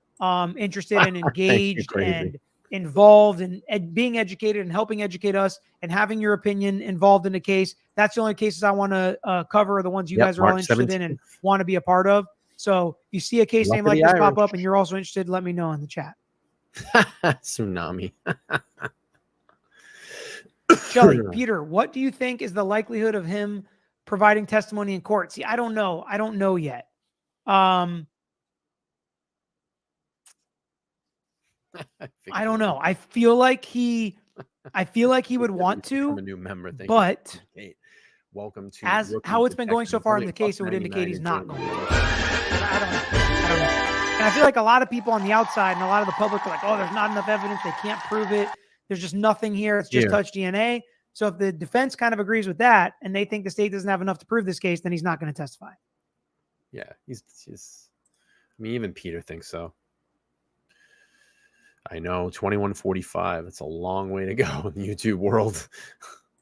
S9: interested and engaged and involved and being educated and helping educate us and having your opinion involved in the case. That's the only cases I want to cover, are the ones you guys are all interested in and want to be a part of. So if you see a case name like this pop up and you're also interested, let me know in the chat.
S1: Tsunami.
S9: Shelly, Peter, what do you think is the likelihood of him providing testimony in court? See, I don't know. I don't know yet. I don't know. I feel like he would want to,
S1: a new member.
S9: But
S1: welcome to
S9: as how it's been going so far in the case, it would indicate he's not going to. I don't know. And I feel like a lot of people on the outside and a lot of the public are like, oh, there's not enough evidence. They can't prove it. There's just nothing here. It's just touch DNA. So if the defense kind of agrees with that and they think the state doesn't have enough to prove this case, then he's not going to testify.
S1: Yeah, he's I mean, even Peter thinks so. I know, 21:45. It's a long way to go in the YouTube world.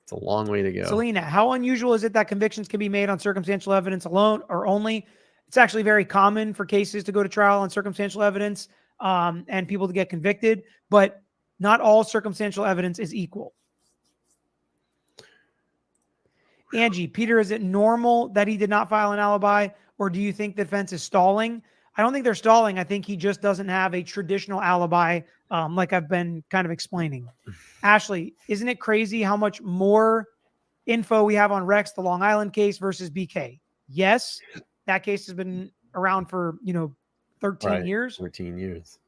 S1: It's a long way to go.
S9: Selena, how unusual is it that convictions can be made on circumstantial evidence alone or only? It's actually very common for cases to go to trial on circumstantial evidence and people to get convicted, but not all circumstantial evidence is equal. Angie, Peter, is it normal that he did not file an alibi, or do you think the defense is stalling? I don't think they're stalling. I think he just doesn't have a traditional alibi, like I've been kind of explaining. Ashley, isn't it crazy how much more info we have on Rex, the Long Island case, versus BK? Yes, that case has been around for 13 years.
S1: 13 years.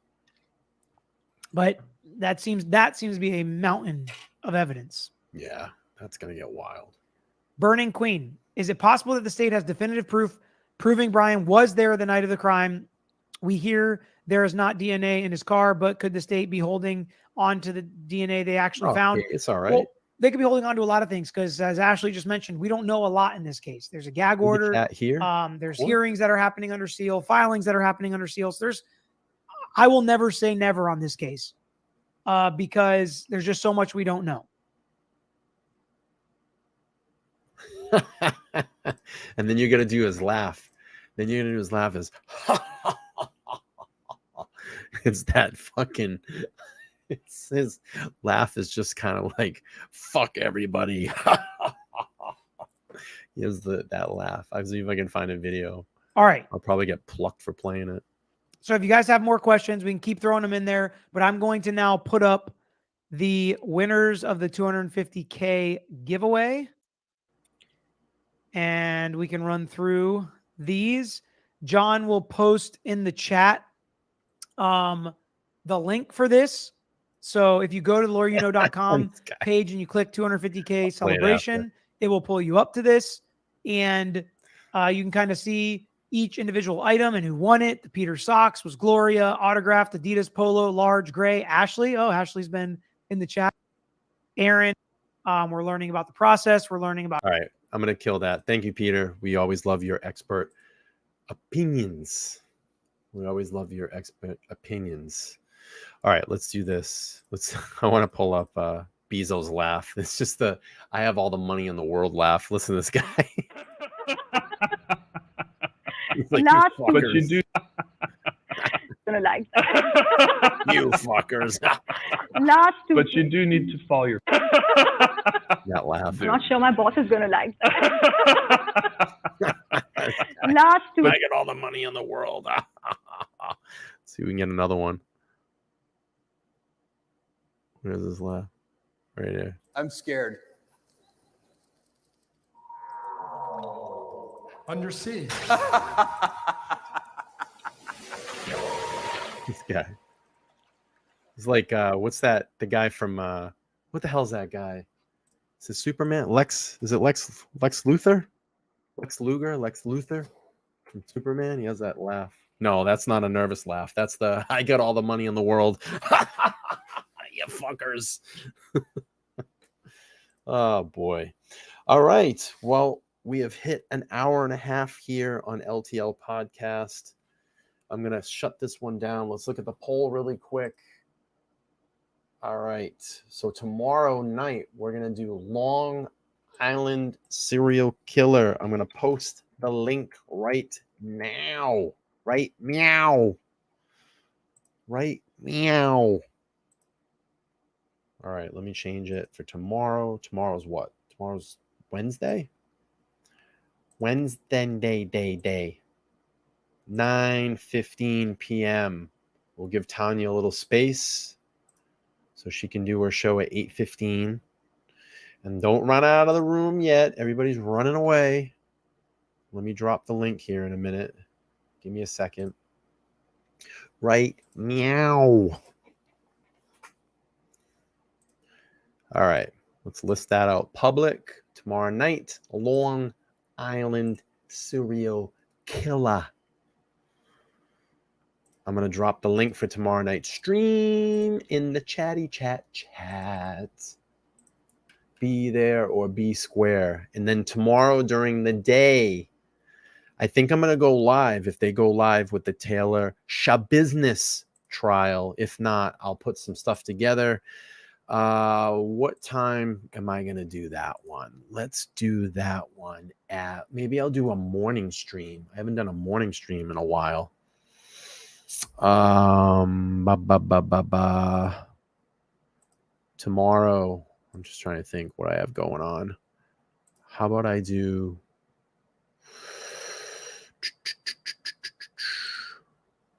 S9: But that seems to be a mountain of evidence.
S1: Yeah, that's gonna get wild.
S9: Burning Queen, is it possible that the state has definitive proof proving Bryan was there the night of the crime? We hear there is not DNA in his car, but could the state be holding on to the DNA they actually found?
S1: It's all right.
S9: Well, they could be holding on to a lot of things because, as Ashley just mentioned, we don't know a lot in this case. There's a gag order.
S1: Here.
S9: There's hearings that are happening under seal, filings that are happening under seal. So I will never say never on this case because there's just so much we don't know.
S1: And then you're gonna do his laugh. Then you're gonna do his laugh is it's that fucking it's his laugh is just kind of like fuck everybody. He has that laugh. I'll see if I can find a video.
S9: All right.
S1: I'll probably get plucked for playing it.
S9: So if you guys have more questions, we can keep throwing them in there, but I'm going to now put up the winners of the $250K giveaway. And we can run through these. John will post in the chat the link for this. So if you go to the lawyeryouknow.com page and you click 250K celebration, it will pull you up to this. And you can kind of see each individual item and who won it. The Peter socks was Gloria, autographed Adidas Polo, large gray. Ashley. Oh, Ashley's been in the chat. Aaron. We're learning about the process. We're learning about.
S1: All right. I'm going to kill that. Thank you, Peter. We always love your expert opinions. We always love your expert opinions. All right, let's do this. I want to pull up Bezos' laugh. It's just the I have all the money in the world laugh. Listen to this guy. Like,
S10: not
S1: you
S10: but you do gonna like that.
S1: You fuckers.
S10: Not to
S8: but you do need to follow your
S1: that laugh.
S10: I'm not sure my boss is gonna like that. Not to
S1: I get all the money in the world. See if we can get another one. Where's this laugh? Right there.
S11: I'm scared.
S12: Under siege.
S1: This guy. He's like, what's that? The guy from what the hell's that guy? Is it Superman? Is it Lex Luthor? Lex Luthor from Superman? He has that laugh. No, that's not a nervous laugh. That's the I got all the money in the world. You fuckers. Oh boy. All right. Well, we have hit an hour and a half here on LTL Podcast. I'm going to shut this one down. Let's look at the poll really quick. All right. So tomorrow night, we're going to do Long Island Serial Killer. I'm going to post the link right now. Right meow. Right meow. All right, let me change it for tomorrow. Tomorrow's what? Tomorrow's Wednesday? Wednesday day. 9:15 p.m. We'll give Tanya a little space so she can do her show at 8:15. And don't run out of the room yet. Everybody's running away. Let me drop the link here in a minute. Give me a second. Right meow. All right, let's list that out. Public tomorrow night, Long Island Serial Killer. I'm going to drop the link for tomorrow night's stream in the chatty chat. Be there or be square. And then tomorrow during the day, I think I'm going to go live if they go live with the Taylor Shabusiness trial. If not, I'll put some stuff together. What time am I going to do that one? Let's do that one at, maybe I'll do a morning stream. I haven't done a morning stream in a while. Tomorrow, I'm just trying to think what I have going on. How about I do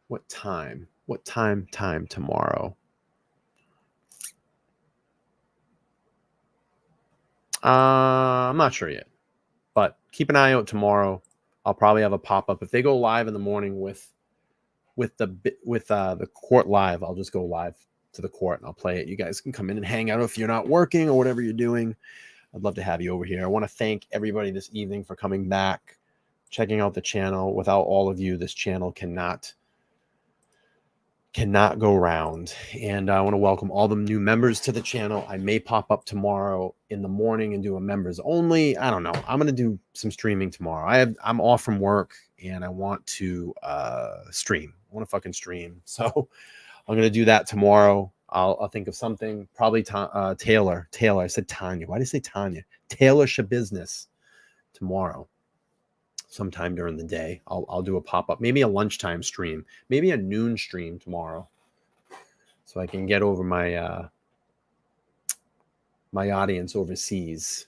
S1: what time tomorrow? I'm not sure yet, but keep an eye out tomorrow. I'll probably have a pop-up. If they go live in the morning with the court live, I'll just go live to the court and I'll play it. You guys can come in and hang out if you're not working or whatever you're doing. I'd love to have you over here. I want to thank everybody this evening for coming back, checking out the channel. Without all of you, this channel cannot go round. And I want to welcome all the new members to the channel. I may pop up tomorrow in the morning and do a members only. I don't know. I'm going to do some streaming tomorrow. I'm off from work and I want to stream. I want to fucking stream. So I'm going to do that tomorrow. I'll think of something. Probably Taylor. I said Tanya. Why did I say Tanya? Taylor Shabusiness tomorrow. Sometime during the day, I'll do a pop-up, maybe a lunchtime stream, maybe a noon stream tomorrow, so I can get over my my audience overseas.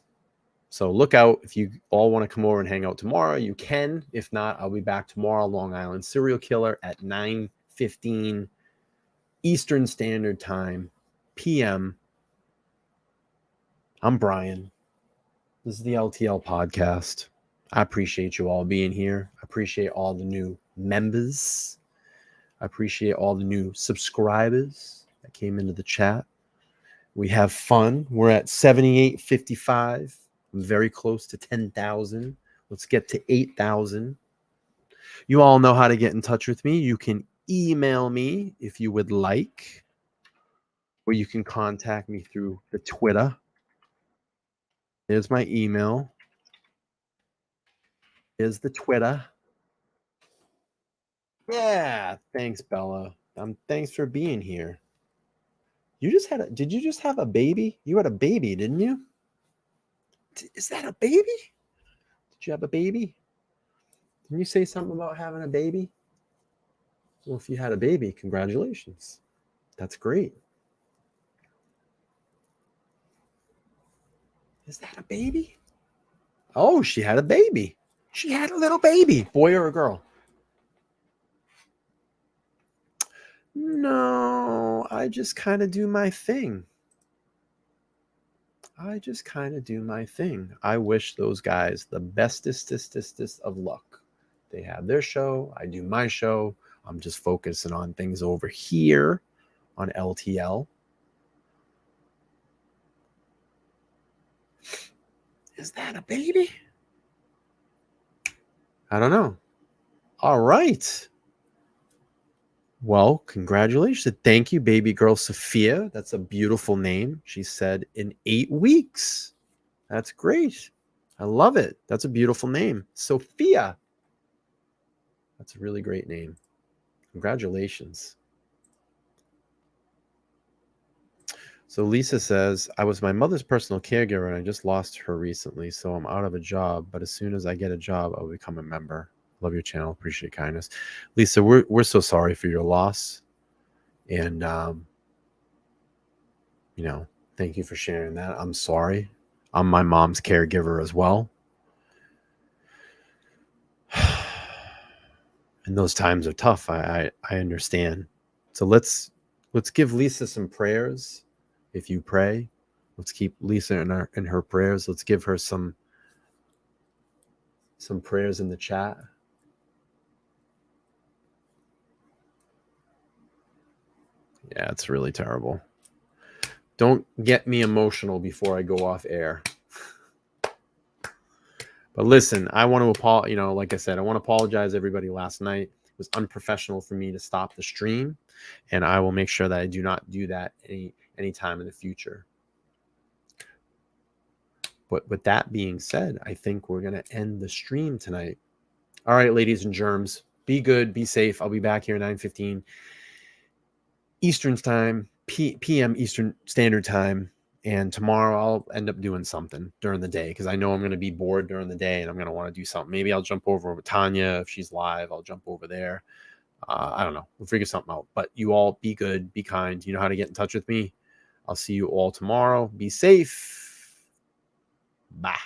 S1: So look out. If you all want to come over and hang out tomorrow, you can. If not, I'll be back tomorrow. Long Island Serial Killer at 9:15 Eastern Standard Time, PM. I'm Bryan. This is the LTL Podcast. I appreciate you all being here. I appreciate all the new members. I appreciate all the new subscribers that came into the chat. We have fun. We're at 7855. I'm very close to 10,000. Let's get to 8,000. You all know how to get in touch with me. You can email me if you would like, or you can contact me through the Twitter. Here's my email. Here's the Twitter. Yeah, thanks, Bella. Thanks for being here. Did you just have a baby? You had a baby, didn't you? Is that a baby? Did you have a baby? Didn't you say something about having a baby? Well, if you had a baby, congratulations. That's great. Is that a baby? Oh, she had a baby. She had a little baby. Boy or a girl? No, I just kind of do my thing. I wish those guys the bestest of luck. They have their show. I do my show. I'm just focusing on things over here on LTL. Is that a baby? I don't know. All right. Well, congratulations. Thank you, baby girl Sophia. That's a beautiful name. She said in 8 weeks. That's great. I love it. That's a beautiful name. Sophia. That's a really great name. Congratulations. So Lisa says, I was my mother's personal caregiver and I just lost her recently, so I'm out of a job. But as soon as I get a job, I'll become a member. Love your channel. Appreciate kindness. Lisa, we're so sorry for your loss. And, thank you for sharing that. I'm sorry. I'm my mom's caregiver as well. And those times are tough. I understand. So let's give Lisa some prayers. If you pray, let's keep Lisa in her prayers. Let's give her some prayers in the chat. Yeah, it's really terrible. Don't get me emotional before I go off air. But listen, I want to apologize. Like I said, I want to apologize to everybody last night. It was unprofessional for me to stop the stream, and I will make sure that I do not do that any time in the future. But with that being said, I think we're going to end the stream tonight. All right, ladies and germs, be good, be safe. I'll be back here at 9:15 Eastern time, PM Eastern Standard Time. And tomorrow I'll end up doing something during the day because I know I'm going to be bored during the day and I'm going to want to do something. Maybe I'll jump over with Tanya. If she's live, I'll jump over there. I don't know. We'll figure something out. But you all be good, be kind. You know how to get in touch with me. I'll see you all tomorrow. Be safe. Bye.